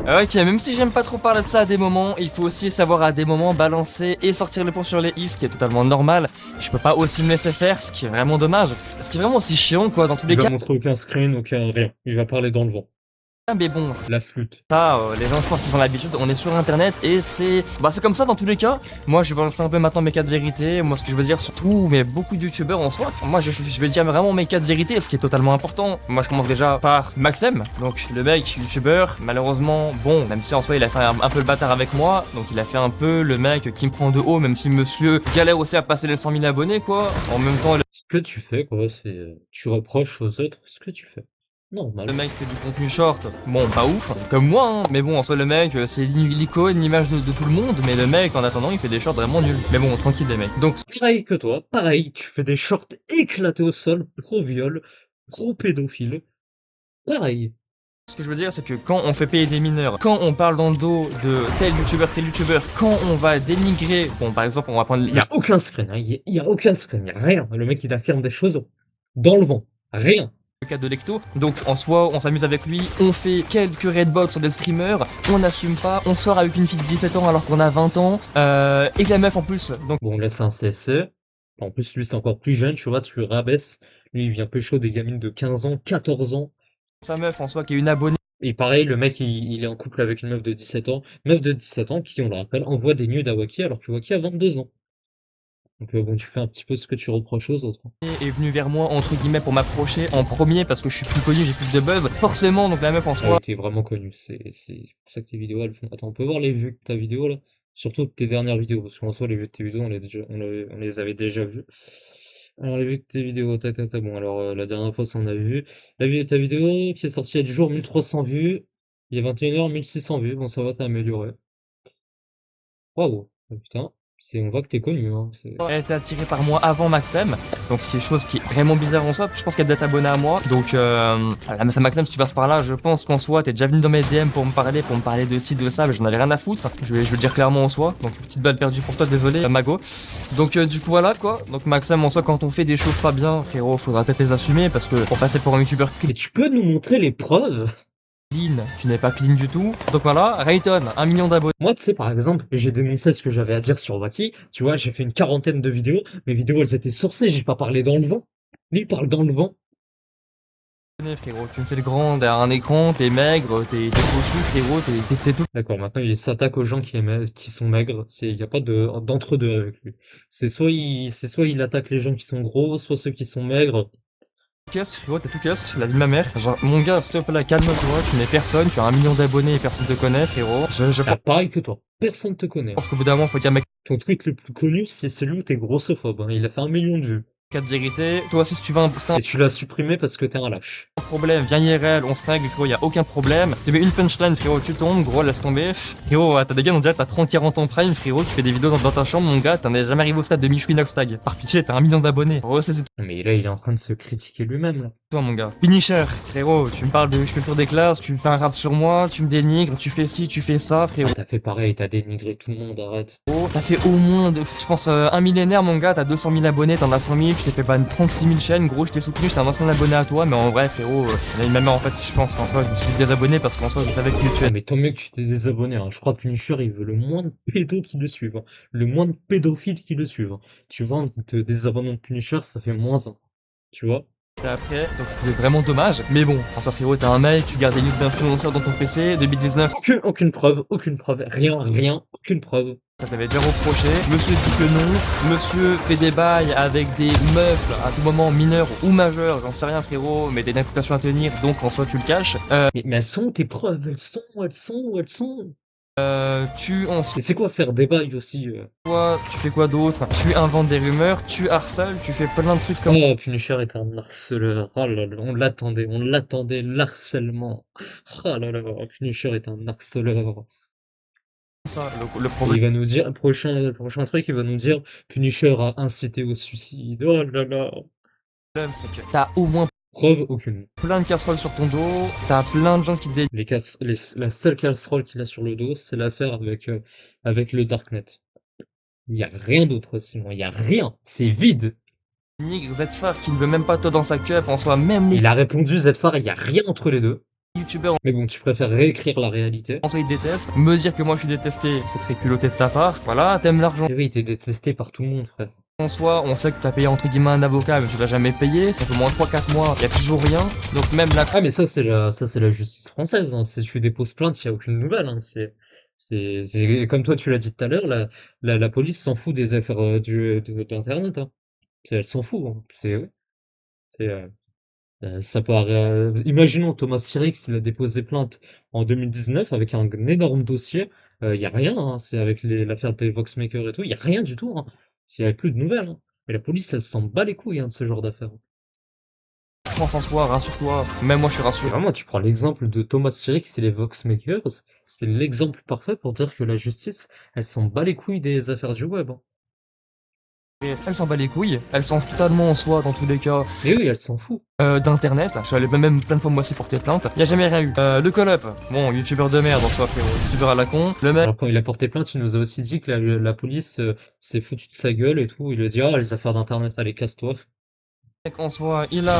Ok, même si j'aime pas trop parler de ça à des moments, il faut aussi savoir à des moments balancer et sortir le pont sur les i, ce qui est totalement normal. Je peux pas aussi me laisser faire, ce qui est vraiment dommage. Ce qui est vraiment aussi chiant, quoi, dans tous Il les va cas. montrer aucun screen, aucun rien. Il va parler dans le vent. Mais bon, La flûte. ça, les gens, je pense qu'ils ont l'habitude. On est sur internet et c'est comme ça dans tous les cas. Moi, je vais balancer un peu maintenant mes cas de vérité. Moi, ce que je veux dire, surtout, mais beaucoup de youtubeurs en soi. Moi, je vais dire vraiment mes cas de vérité, ce qui est totalement important. Moi, je commence déjà par Maxem. Donc, le mec, youtubeur, malheureusement, bon, même si en soi, il a fait un peu le bâtard avec moi. Donc, il a fait un peu le mec qui me prend de haut, même si monsieur galère aussi à passer les 100 000 abonnés, quoi. En même temps, Ce que tu fais, quoi, c'est tu reproches aux autres ce que tu fais. le Normal. mec fait du contenu short, bon, pas ouf, comme moi, hein. Mais bon, en soi, le mec, c'est l'icône, l'image de tout le monde, mais le mec, en attendant, il fait des shorts vraiment nuls. Mais bon, tranquille, les mecs. Donc, Pareil que toi, pareil, tu fais des shorts éclatés au sol, gros viol, gros pédophile. Pareil. ce que je veux dire, c'est que quand on fait payer des mineurs, quand on parle dans le dos de tel youtubeur, quand on va dénigrer, bon, par exemple, on va prendre Il n'y a aucun screen, hein, il y a aucun screen, il y a rien. Le mec, il affirme des choses dans le vent. Rien. le cas de Lecto. Donc, en soi, on s'amuse avec lui, on fait quelques redbots sur des streamers, on n'assume pas, on sort avec une fille de 17 ans alors qu'on a 20 ans, et que la meuf en plus, donc, Bon, là, c'est un CSC. En plus, lui, c'est encore plus jeune, tu vois, tu le rabaisses. Lui, il vient pécho des gamines de 15 ans, 14 ans. sa meuf en soi qui est une abonnée. Et pareil, le mec, il est en couple avec une meuf de 17 ans. Meuf de 17 ans qui, on le rappelle, envoie des nudes à Waki alors que Waki a 22 ans. Donc, bon, tu fais un petit peu ce que tu reproches aux autres. Est venu vers moi entre guillemets pour m'approcher en premier parce que je suis plus connu, j'ai plus de buzz. Forcément, donc la meuf en soi. T'es vraiment connu. C'est pour ça que tes vidéos, elles font. Attends, on peut voir les vues de ta vidéo là? Surtout de tes dernières vidéos, parce qu'en soi, les vues de tes vidéos, on les avait déjà vues. Alors, les vues de tes vidéos, tac, tac, tac. Bon, alors, la dernière fois, ça on a vu. La vue de ta vidéo qui est sortie il y a du jour, 1300 vues. Il y a 21 h, 1600 vues. Bon, ça va, t'as amélioré. Bravo. Oh, putain. On voit que t'es connu, hein. Elle était attirée par moi avant Maxem, donc ce qui est chose qui est vraiment bizarre en soi. Je pense qu'elle doit être abonnée à moi, donc la meuf à Maxem, si tu passes par là, je pense qu'en soi, t'es déjà venu dans mes DM pour me parler de ci, de ça, mais j'en avais rien à foutre. Je vais le dire clairement en soi, donc petite balle perdue pour toi, désolé, Mago. Donc du coup voilà quoi. Donc Maxem en soi, quand on fait des choses pas bien, frérot, faudra peut-être les assumer parce que pour passer pour un youtubeur Et tu peux nous montrer les preuves? clean, tu n'es pas clean du tout. Donc voilà, Rayton, 1 million d'abonnés. Moi, tu sais, par exemple, j'ai dénoncé ce que j'avais à dire sur Wacky. Tu vois, j'ai fait une quarantaine de vidéos. Mes vidéos, elles étaient sourcées. J'ai pas parlé dans le vent. Lui, il parle dans le vent. Frérot, tu me fais le grand derrière un écran, t'es maigre, t'es bossu, frérot, t'es tout. D'accord, maintenant, il s'attaque aux gens qui sont maigres. Il y a pas d'entre-deux avec lui. C'est soit il attaque les gens qui sont gros, soit ceux qui sont maigres. Casque, frérot, t'es tout casque, la vie de ma mère. Genre, mon gars, s'il te plaît, calme-toi, tu n'es personne, tu as 1 million d'abonnés et personne te connaît, frérot. Je Ah, pareil que toi. Personne te connaît, hein. pense qu'au bout d'un moment, faut dire, mec, Ton tweet le plus connu, c'est celui où t'es grossophobe, hein. Il a fait 1 million de vues. cas de vérité. Toi aussi, si tu veux un boost, un Et tu l'as supprimé parce que t'es un lâche. problème, viens IRL, on se règle, frérot, y a aucun problème. Tu mets une punchline, frérot, tu tombes, gros, laisse tomber. Frérot, t'as des gars, on dirait que t'as 30-40 ans prime, frérot, tu fais des vidéos dans ta chambre, mon gars, t'en es jamais arrivé au stade de Michoui Noxtag. Par pitié, t'as 1 million d'abonnés. Gros, c'est Non, mais là, il est en train de se critiquer lui-même, là. toi, mon gars. Finisher, frérot, tu me parles de je fais le tour des classes, tu me fais un rap sur moi, tu me dénigres, tu fais ci, tu fais ça, frérot. T'as fait pareil, t'as dénigré tout le monde, arrête. T'as fait au moins, je pense, un millénaire, mon gars, t'as 200 000 abonnés, t'en as 100 000, tu t'es fait ban 36 000 chaînes, gros, je t'ai soutenu, j'étais un ancien abonné à toi, mais en vrai, frérot, même en fait, je pense qu'en soi, je me suis désabonné parce qu'en soi, je savais qui tu Ah, es. mais tant mieux que tu t'es désabonné, hein. Je crois que Punisher, il veut le moins de pédos qui le suivent, hein. Le moins de pédophiles qui le suivent, hein. Tu vois, te désabonner de Punisher, ça fait -1. Tu vois? Et après, donc c'était vraiment dommage, mais bon, François frérot, t'es un mec, tu gardes des nudes d'influenceurs dans ton PC, 2019, Aucune preuve, rien, aucune preuve. ça t'avait déjà reproché, monsieur dit que non, monsieur fait des bails avec des meufs à tout moment mineures ou majeures, j'en sais rien frérot, mais des imputations à tenir, donc en soi tu le caches. Mais elles sont tes preuves, elles sont. Tu en Et c'est quoi faire des bails aussi? soi, tu fais quoi d'autre? Tu inventes des rumeurs, tu harcèles, tu fais plein de trucs comme Oh, Punisher est un harceleur. Oh là là, on l'attendait, l'harcèlement. Oh là là, Punisher est un harceleur. ça, le Et problème, il va nous dire, prochain truc, il va nous dire, Punisher a incité au suicide. Oh là là. c'est que t'as au moins Preuve aucune. plein de casseroles sur ton dos, t'as plein de gens qui te délirent. La seule casserole qu'il a sur le dos, c'est l'affaire avec le Darknet. Il y a rien d'autre sinon, il y a rien. C'est vide. Nigre, Zfar qui ne veut même pas toi dans sa cup, en soi, même les Il a répondu Zfar, il y a rien entre les deux. youtubeurs Mais bon, tu préfères réécrire la réalité. en soi ils détestent. Me dire que moi je suis détesté, c'est très culotté de ta part. Voilà, t'aimes l'argent. Et oui, t'es détesté par tout le monde, frère. En soi, on sait que t'as payé entre guillemets un avocat, mais tu l'as jamais payé, ça fait au moins 3-4 mois, y a toujours rien. Donc même là, Ah, mais ça, c'est la justice française, hein. Si tu déposes plainte, il n'y a aucune nouvelle, hein. Comme toi, tu l'as dit tout à l'heure, la police s'en fout des affaires d'Internet, hein. Elle s'en fout, hein. Ouais, c'est, ça paraît, imaginons Thomas Sirix, il a déposé plainte en 2019 avec un énorme dossier. Il y a rien, hein. C'est avec l'affaire des Voxmakers et tout, il y a rien du tout, hein. Il n'y a plus de nouvelles, hein. Et la police, elle s'en bat les couilles, hein, de ce genre d'affaires. France en soi, rassure-toi, même moi je suis Et rassuré. vraiment, tu prends l'exemple de Thomas Sirix et les Voxmakers, c'est l'exemple parfait pour dire que la justice, elle s'en bat les couilles des affaires du web, hein. Elle s'en bat les couilles, elle s'en fout totalement en soi dans tous les cas Et oui, elle s'en fout. d'internet. Je suis allé même plein de fois moi aussi porter plainte. Y a jamais rien eu. Le call-up, bon, youtubeur de merde, en soi frérot, youtubeur à la con. Le mec Alors quand il a porté plainte, il nous a aussi dit que la police s'est foutue de sa gueule et tout. Il a dit, ah, les affaires d'internet, allez, casse-toi. en soi, il a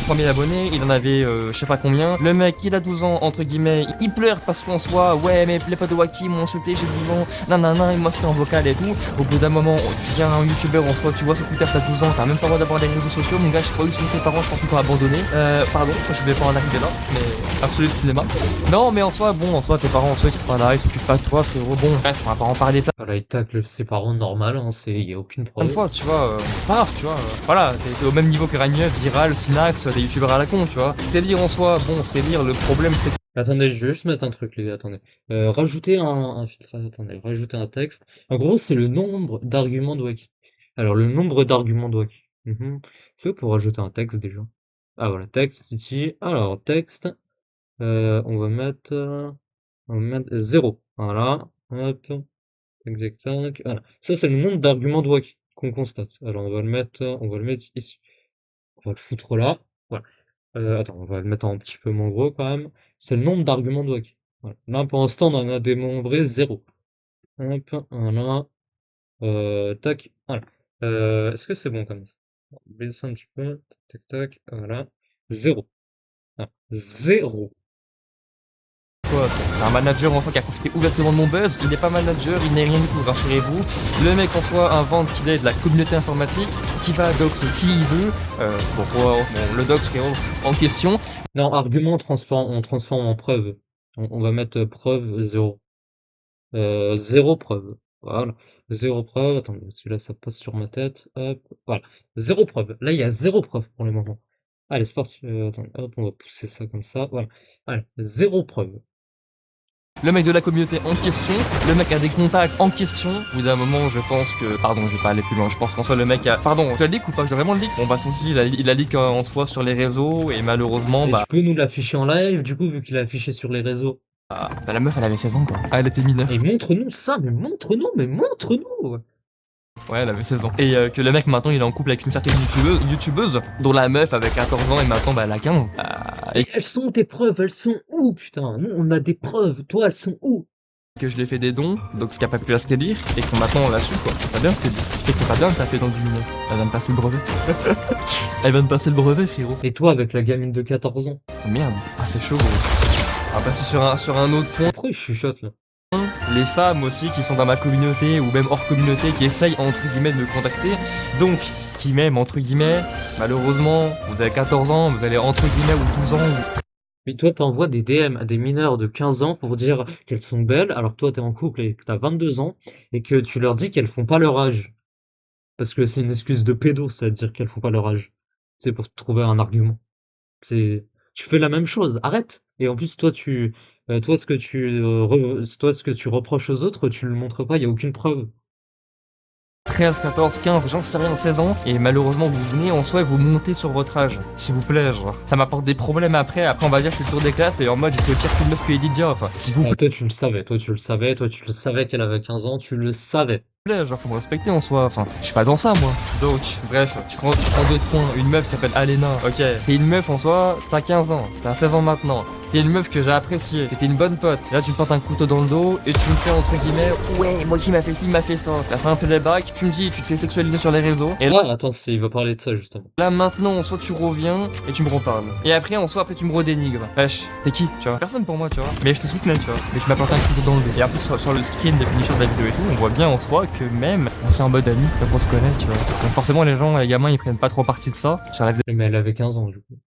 3000 abonnés, il en avait je sais pas combien. Le mec, il a 12 ans, entre guillemets, il pleure parce qu'en soi, ouais, mais les potes de Wacky m'ont insulté, j'ai 12 ans, nanana, il m'a insulté en vocal et tout. Au bout d'un moment, il y a un youtubeur en soi, tu vois sur Twitter, t'as 12 ans, t'as même pas le droit d'avoir les réseaux sociaux, mon gars, je sais pas où sont tes parents, je pense qu'ils t'ont abandonné. Pardon, je vais pas en arriver là, mais absolu de cinéma. Non, mais en soi, bon, en soi, tes parents en soi, ils sont pas là, ils s'occupent pas de toi, frérot, bon, bref, on va pas en parler Voilà, il tacle ses parents normal, hein, il y a aucune une preuve. fois, tu vois, paf, tu vois, voilà, t'es au même niveau que Ragnev, Viral, Sinax, des youtubeurs à la con, tu vois. Délire en soi, bon, c'est délire, le problème c'est que Attendez, je vais juste mettre un truc, les gars, attendez. Rajouter un filtre, attendez, rajouter un texte. En gros, c'est le nombre d'arguments de Wacky. Alors, le nombre d'arguments de Wacky. Fait pour rajouter un texte déjà. Ah voilà, texte ici. Alors, texte, on va mettre, 0. Voilà, hop, tac, tac, tac. Voilà. Ça, c'est le nombre d'arguments de Wacky qu'on constate. Alors, on va le mettre ici. On va le foutre là. Voilà. Attends, on va le mettre en un petit peu moins gros quand même. C'est le nombre d'arguments de Wacky. Voilà. Là, pour l'instant, on en a dénombré 0. Hop, voilà. Tac, voilà. Est-ce que c'est bon comme ça? On va baisser un petit peu. Tac, tac, tac, voilà. 0. Voilà. 0. quoi, c'est un manager en soi qui a profité ouvertement de mon buzz, il n'est pas manager, il n'est rien du tout, rassurez-vous. Le mec en soi invente qu'il est de la communauté informatique, qui va dox qui il veut, pourquoi bon, le dox frérot en question. Non, argument, on transforme en preuve. On va mettre preuve 0. 0 preuve. Voilà. 0 preuve. Attendez, celui-là, ça passe sur ma tête. Hop. Voilà. 0 preuve. Là, il y a 0 preuve pour le moment. Allez, c'est parti. Attendez, hop, on va pousser ça comme ça. Voilà. Allez, 0 preuve. Le mec de la communauté en question, le mec a des contacts en question. Au bout d'un moment, je pense que. Pardon, je vais pas aller plus loin. Je pense qu'en soi, le mec a. Pardon, tu as le leak ou pas? Je dois vraiment le leak. Bon, bah, si, il a leak en soi sur les réseaux et malheureusement, Et bah. tu peux nous l'afficher en live, du coup, vu qu'il est affiché sur les réseaux. Bah, la meuf, elle avait 16 ans, quoi. Ah, elle était mineure. Et montre-nous ça, mais montre-nous, mais montre-nous! Ouais, elle avait 16 ans. Et que le mec, maintenant, il est en couple avec une certaine youtubeuse, dont la meuf avait 14 ans et maintenant, bah, elle a 15. Et elles sont tes preuves, elles sont où, putain? Nous, on a des preuves. Toi, elles sont où? Que je lui ai fait des dons, donc ce qui a pas pu la scalir, et que maintenant on l'a su, quoi. C'est pas bien ce qu'elle dit. Tu sais que c'est pas bien de taper dans du mineur. Elle va me passer le brevet. Elle va me passer le brevet, frérot. Et toi, avec la gamine de 14 ans? Oh, merde. Ah, c'est chaud, gros. On va passer sur un autre point. Pourquoi il chuchote, là? Les femmes aussi qui sont dans ma communauté ou même hors communauté qui essayent entre guillemets de me contacter, donc qui m'aiment entre guillemets, malheureusement, vous avez 14 ans, vous allez entre guillemets ou 12 ans, Mais toi, t'envoies des DM à des mineurs de 15 ans pour dire qu'elles sont belles, alors que toi, t'es en couple et que t'as 22 ans, et que tu leur dis qu'elles font pas leur âge. Parce que c'est une excuse de pédo, ça, de dire qu'elles font pas leur âge. C'est pour te trouver un argument. C'est, tu fais la même chose, arrête. Et en plus, toi, ce que tu reproches aux autres, tu le montres pas, il y a aucune preuve. 13, 14, 15, j'en sais rien, 16 ans, et malheureusement vous venez en soi et vous montez sur votre âge, s'il vous plaît, genre. Ça m'apporte des problèmes après on va dire je suis le tour des classes et en mode j'étais pire qu'une meuf que Lydia, enfin, s'il vous Toi tu le savais, toi tu le savais qu'elle avait 15 ans, tu le savais. plaît, genre faut me respecter en soi, enfin, je suis pas dans ça moi. Donc, bref, tu prends deux points, une meuf qui s'appelle Alena, ok. T'es une meuf en soi, t'as 15 ans, t'as 16 ans maintenant. T'es une meuf que j'ai appréciée, t'étais une bonne pote. Là, tu me portes un couteau dans le dos et tu me fais entre guillemets, ouais, moi qui m'a fait ci, il m'a fait ça. T'as fait un playback, tu me dis, tu te fais sexualiser sur les réseaux. Et là, Attends, il va parler de ça justement. maintenant, soit tu reviens et tu me reparles. Et après, en soi, après, tu me redénigres. Wesh, t'es qui, tu vois? Personne pour moi, tu vois. Mais je te soutenais, tu vois. Mais tu m'as porté un couteau dans le dos. Et après, sur le screen des finisher de la vidéo et tout, on voit bien en soi que même, on s'est en mode ami, donc on se connaît, tu vois. Donc forcément, les gens, les gamins, ils prennent pas trop parti de ça. Sur la vidéo Mais elle avait 15 ans du coup.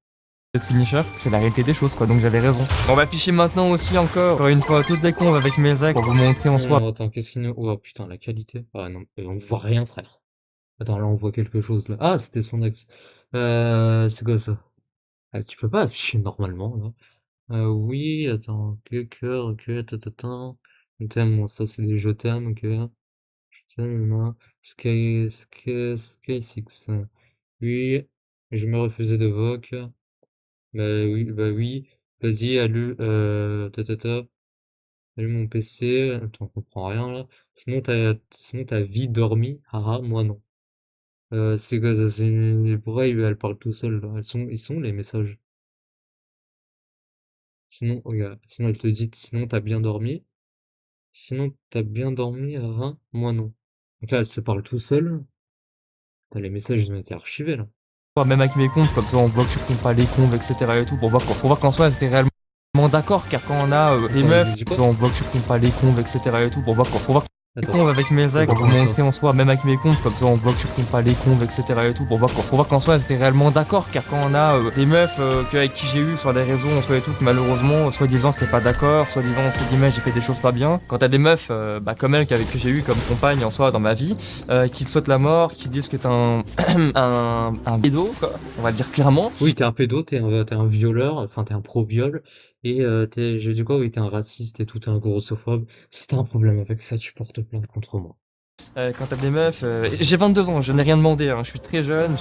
de finisher, c'est la réalité des choses, quoi. Donc j'avais raison. On va afficher maintenant aussi encore une fois toutes les combes avec mes ex pour vous montrer en soi. Attends, qu'est-ce qu'il nous... Oh putain, la qualité. Ah non, on voit rien frère. Attends, là on voit quelque chose là. Ah, c'était son ex. C'est quoi ça? Tu peux pas afficher normalement là. Oui, attends, que cœur, ok, tatatin. Je t'aime, bon, ça c'est des je t'aime, ok. Je t'aime, hein. Sky Six. Oui, je me refusais de voc. Bah oui. Vas-y, tata. Allume mon PC. Attends, on comprend rien là. Sinon t'as vie dormi. Haha, moi non. C'est quoi ça? Pourquoi elle parle tout seul là? Ils sont les messages. Sinon, regarde. Sinon elle te dit, sinon t'as bien dormi. Sinon t'as bien dormi, haha, moi non. Donc là, elle se parle tout seul. Putain, les messages ils ont été archivés là. Même avec mes comptes, comme ça on voit que je compte pas les comptes, etc. et tout, pour voir qu'en soi c'était réellement d'accord, car quand on a des Attends, meufs, il dit comme quoi? ça on voit que je compte pas les comptes, etc. et tout, pour voir les Attends, comptes avec mes ex, pas pour vous compris ça. montrer en soi, même avec mes comptes, comme ça on voit que je compte pas les comptes, etc. et tout, pour voir qu'en soi c'était réellement d'accord, car quand on a des meufs avec qui j'ai eu sur les réseaux en soi et tout, que malheureusement, soi-disant c'était pas d'accord, soi-disant entre guillemets j'ai fait des choses pas bien. Quand t'as des meufs comme elle que j'ai eu comme compagne en soi dans ma vie, qui te souhaitent la mort, qui disent que t'es un pédo, quoi, on va le dire clairement. Oui, t'es un pédo, t'es un violeur, enfin t'es un pro-viol, et j'ai dit quoi? Oui, t'es un raciste et tout, t'es un grossophobe. Si t'as un problème avec ça, tu portes plainte contre moi. Quand t'as des meufs, j'ai 22 ans, je n'ai rien demandé, hein, je suis très jeune,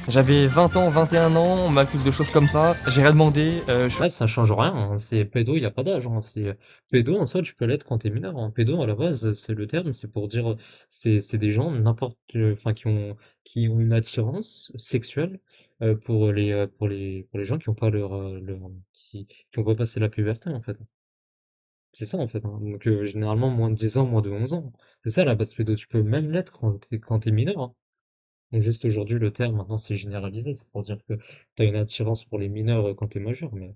j'avais 20 ans, 21 ans, on m'accuse de choses comme ça, j'ai rien demandé, Ouais, ça change rien, hein. C'est pédo, il y a pas d'âge, hein. Pédo en soi, tu peux l'être quand t'es mineur, hein. Pédo à la base, c'est le terme, c'est pour dire, c'est des gens enfin qui ont une attirance sexuelle pour les gens qui ont pas qui ont pas passé la puberté en fait. C'est ça en fait, hein. Donc généralement moins de 10 ans, moins de 11 ans. C'est ça la base pédo. Tu peux même l'être quand t'es mineur, hein. Donc juste aujourd'hui le terme maintenant c'est généralisé, c'est pour dire que t'as une attirance pour les mineurs quand t'es majeur, mais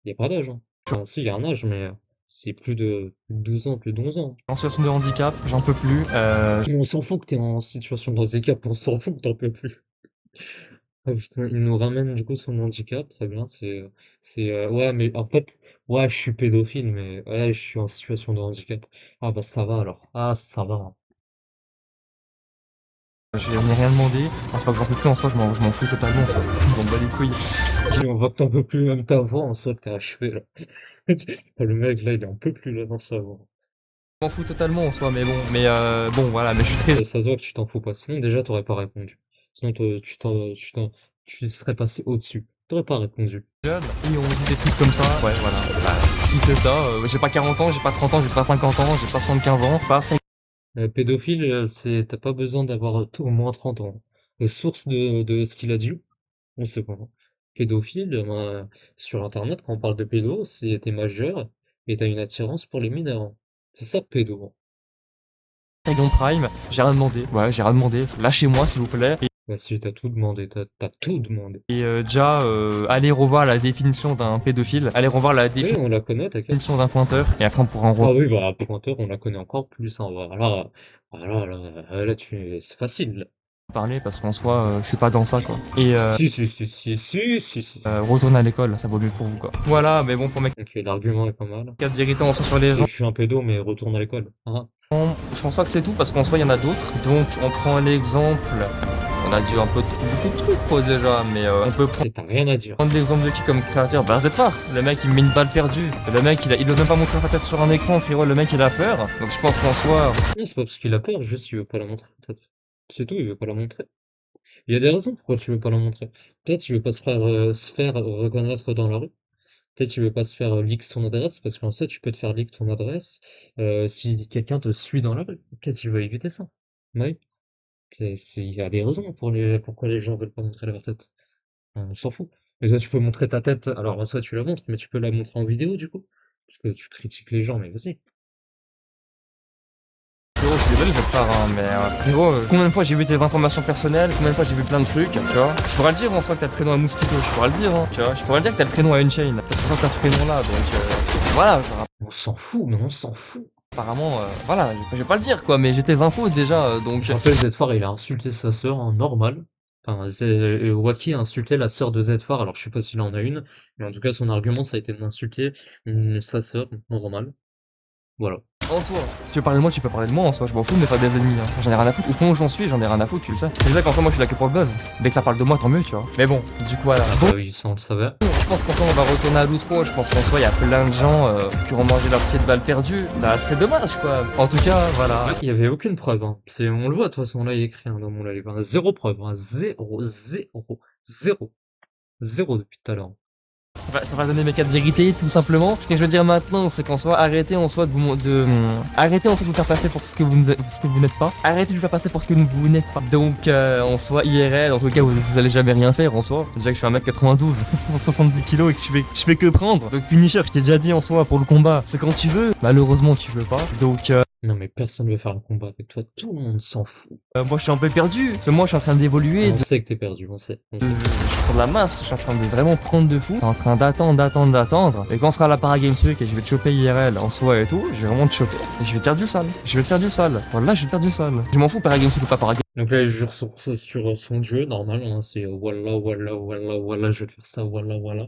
il y a pas d'âge, hein. Enfin si, il y a un âge, mais c'est plus de 12 ans, plus de 11 ans. en situation de handicap, j'en peux plus, Mais on s'en fout que t'es en situation de handicap, on s'en fout que t'en peux plus. Ah putain, il nous ramène du coup son handicap, très bien, ouais, mais en fait, ouais, je suis pédophile, mais ouais, je suis en situation de handicap. Ah bah ça va alors, ah ça va, hein. je n'ai rien demandé, enfin, c'est pas que j'en peux plus en soi, je m'en fous totalement, ça, je m'en bats les couilles. On voit que t'en peux plus, même ta voix en soi, que t'es achevé là. Le mec là, il en peut plus là dans sa voix. Je m'en fous totalement en soi, mais bon, voilà, mais je suis très Ça se voit que tu t'en fous pas, sinon déjà t'aurais pas répondu. Sinon tu serais passé au-dessus. T'aurais pas répondu. jeune, et on dit des trucs comme ça, ouais, voilà, bah, si c'est ça, j'ai pas 40 ans, j'ai pas 30 ans, j'ai pas 50 ans, j'ai pas 75 ans, pas Pédophile, t'as pas besoin d'avoir au moins 30 ans. Source de ce qu'il a dit, on sait pas. Pédophile, sur Internet, quand on parle de pédo, c'est t'es majeur et t'as une attirance pour les mineurs, hein. C'est ça, pédo, hein. Dragon Prime, j'ai rien demandé, ouais, j'ai rien demandé, lâchez-moi s'il vous plaît. Bah si, t'as tout demandé, t'as tout demandé. Et déjà, allez revoir la définition d'un pédophile, allez revoir la Oui, on la connaît, t'inquiète. définition d'un pointeur, et après on pourra en Ah oui, bah, pointeur, on la connaît encore plus, hein. Là, c'est facile, là. reparler, parce qu'en soi, je suis pas dans ça, quoi. Et Si. retourner à l'école, ça vaut mieux pour vous, quoi. Voilà, mais bon, pour mes Ok, l'argument est pas mal. 4 vérités en soi sur les gens, Et je suis un pédo, mais retourne à l'école, hein. je pense pas que c'est tout, parce qu'en soi, il y en a d'autres. Donc, on prend l'exemple, on a dit un peu beaucoup de trucs, quoi, déjà, mais on peut prendre Et t'as rien à dire. l'exemple de qui comme créateur? Bah Zfar, le mec il me met une balle perdue. Le mec il ose même pas montrer sa tête sur un écran, frérot, le mec il a peur. Donc je pense qu'en soi, Non, c'est pas parce qu'il a peur, juste il veut pas la montrer, peut-être. C'est tout, il veut pas la montrer. Il y a des raisons pourquoi tu veux pas la montrer. Peut-être il veut pas se faire reconnaître dans la rue. Peut-être il veut pas se faire leak son adresse, parce qu'en soi, tu peux te faire leak ton adresse si quelqu'un te suit dans la rue. Peut-être il veut éviter ça. Oui, il y a des raisons pourquoi les gens veulent pas montrer leur tête. On s'en fout. Mais ça, tu peux montrer ta tête, alors en soi, tu la montres, mais tu peux la montrer en vidéo, du coup. Parce que tu critiques les gens, mais vas-y. Frérot, je suis désolé, je vais te faire, hein, mais frérot, combien de fois j'ai vu tes informations personnelles, combien de fois j'ai vu plein de trucs, tu vois. Je pourrais le dire en soi que t'as le prénom à Mosquito, je pourrais le dire, hein, tu vois. Je pourrais le dire que t'as le prénom à Unchained, parce que t'as ce prénom-là, donc voilà, genre, On s'en fout, mais on s'en fout. apparemment, voilà, je vais pas le dire quoi, mais j'ai tes infos déjà, donc. Je rappelle, Zfar, il a insulté sa sœur en normal. Enfin, Wacky a insulté la sœur de Zfar, alors je sais pas s'il en a une, mais en tout cas, son argument, ça a été d'insulter sa sœur, normal. Voilà. En soi, si tu veux parler de moi, tu peux parler de moi en soi, je m'en fous de me faire des ennemis, hein. J'en ai rien à foutre. Au point où j'en suis, j'en ai rien à foutre, tu le sais. C'est ça qu'en soi, moi je suis là que pour le buzz. Dès que ça parle de moi, tant mieux, tu vois. Mais bon, du coup, voilà. Ah Bon, bah oui, ça on le savait. je pense qu'en soi, on va retourner à l'outro. Je pense qu'en soi, il y a plein de gens qui ont mangé leur petite balle perdue. Bah, c'est dommage, quoi. En tout cas, voilà. Ouais, il y avait aucune preuve, hein. On le voit, de toute façon, là, il est écrit hein, dans mon live. Hein. Zéro preuve, hein. Zéro, zéro, zéro. Zéro depuis tout à l'heure. Ça va donner mes quatre vérités, tout simplement. Ce que je veux dire maintenant, c'est qu'en soi, arrêtez en soi arrêtez en soi de vous faire passer pour ce que vous n'êtes pas. Arrêtez de vous faire passer pour ce que vous n'êtes pas. Donc, en soi, IRL, en tout cas, vous allez jamais rien faire en soi. Déjà que je fais 1m92, 170 kilos et que je fais que prendre. Donc, Punisher, je t'ai déjà dit en soi, pour le combat, c'est quand tu veux. Malheureusement, tu veux pas. Donc, Non, mais personne ne veut faire un combat avec toi. Tout le monde s'en fout. moi, je suis un peu perdu. Parce que moi, je suis en train d'évoluer, On sait que t'es perdu, on sait. On sait. je prends de la masse, je suis en train de vraiment prendre de fou. Je suis en train d'attendre. Et quand sera la Para Games Week et je vais te choper IRL en soi et tout, je vais vraiment te choper. Et je vais te faire du sale. Je vais te faire du sale. Voilà, je vais te faire du sale. Je m'en fous Para Games Week ou pas Para Games. Donc là, il jure sur son dieu, normal, hein, c'est voilà, voilà, voilà, voilà, je vais te faire ça, voilà, voilà.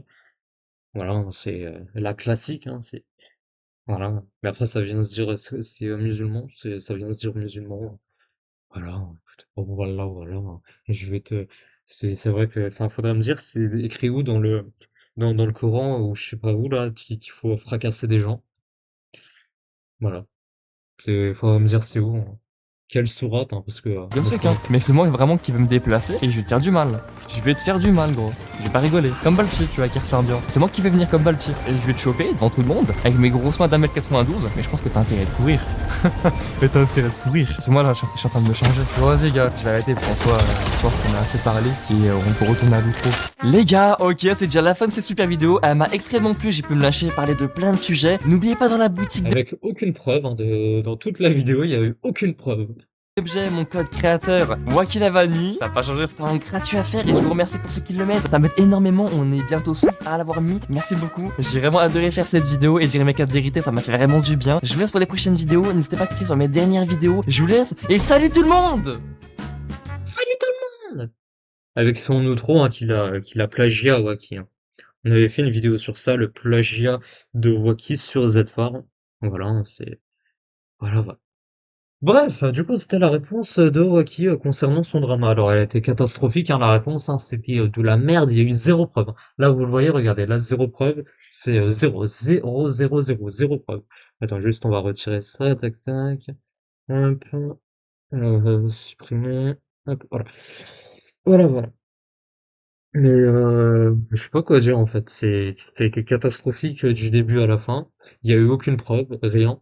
Voilà, hein, c'est la classique, hein, c'est. Voilà. Mais après, ça vient se dire, c'est musulman, ça vient se dire musulman. Voilà, écoute, oh, voilà, voilà. Et je vais te. C'est vrai que. Enfin, faudrait me dire, c'est écrit où dans le Coran, ou je sais pas où, là, qu'il faut fracasser des gens. Voilà. Faudrait me dire c'est où. Hein. Quelle sourate, hein, parce que moi je Week, hein. connais pas. Mais c'est moi vraiment qui veux me déplacer et je vais te faire du mal. Je vais te faire du mal, gros. Je vais pas rigoler. Comme Balti, tu vois, qui ressort bien. C'est moi qui vais venir comme Balti. Et je vais te choper devant tout le monde avec mes grosses mains d'1m92. Mais je pense que t'as intérêt de courir. Mais t'as intérêt de courir. C'est moi là, je suis en train de me changer. Bon, vas-y, gars, je vais arrêter parce qu'en soi, je pense qu'on a assez parlé et on peut retourner à l'outro. Les gars, ok, c'est déjà la fin de cette super vidéo. Elle m'a extrêmement plu. J'ai pu me lâcher, parler de plein de sujets. N'oubliez pas dans la boutique Avec aucune preuve, hein, dans toute la vidéo, il y a eu aucune preuve. objet, mon code créateur, Wakilavani. Ça n'a pas changé, c'est un gratuit à faire et je vous remercie pour ceux qui le mettent. Ça m'aide énormément, on est bientôt 100 à l'avoir mis. Merci beaucoup. J'ai vraiment adoré faire cette vidéo et dire mes 4 vérités, ça m'a fait vraiment du bien. Je vous laisse pour les prochaines vidéos, n'hésitez pas à cliquer sur mes dernières vidéos. Je vous laisse et salut tout le monde! Salut tout le monde! Avec son outro hein, qu'il a plagiat à Wacky. Hein. On avait fait une vidéo sur ça, le plagiat de Wacky sur Zfar. Voilà, hein, c'est. Voilà, voilà. Bref, du coup, c'était la réponse de Wacky concernant son drama. Alors, elle était catastrophique, hein, la réponse, hein, c'était de la merde, il y a eu zéro preuve. Hein. Là, vous le voyez, regardez, là, zéro preuve, c'est zéro, zéro, zéro, zéro, zéro preuve. Attends, juste, on va retirer ça, tac, tac, hop, supprimer, hop, voilà. Voilà, voilà. Mais je sais pas quoi dire en fait. Ça a été catastrophique du début à la fin. Il y a eu aucune preuve, rien.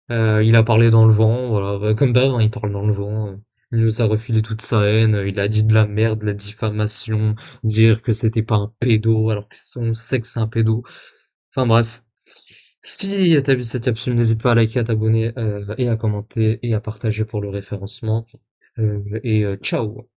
Il a parlé dans le vent, voilà, bah, comme d'hab, hein, il parle dans le vent. Il nous a refilé toute sa haine. Il a dit de la merde, de la diffamation, dire que c'était pas un pédo alors qu'on sait que c'est un pédo. Enfin bref. Si t'as vu cette capsule, n'hésite pas à liker, à t'abonner et à commenter et à partager pour le référencement. Ciao.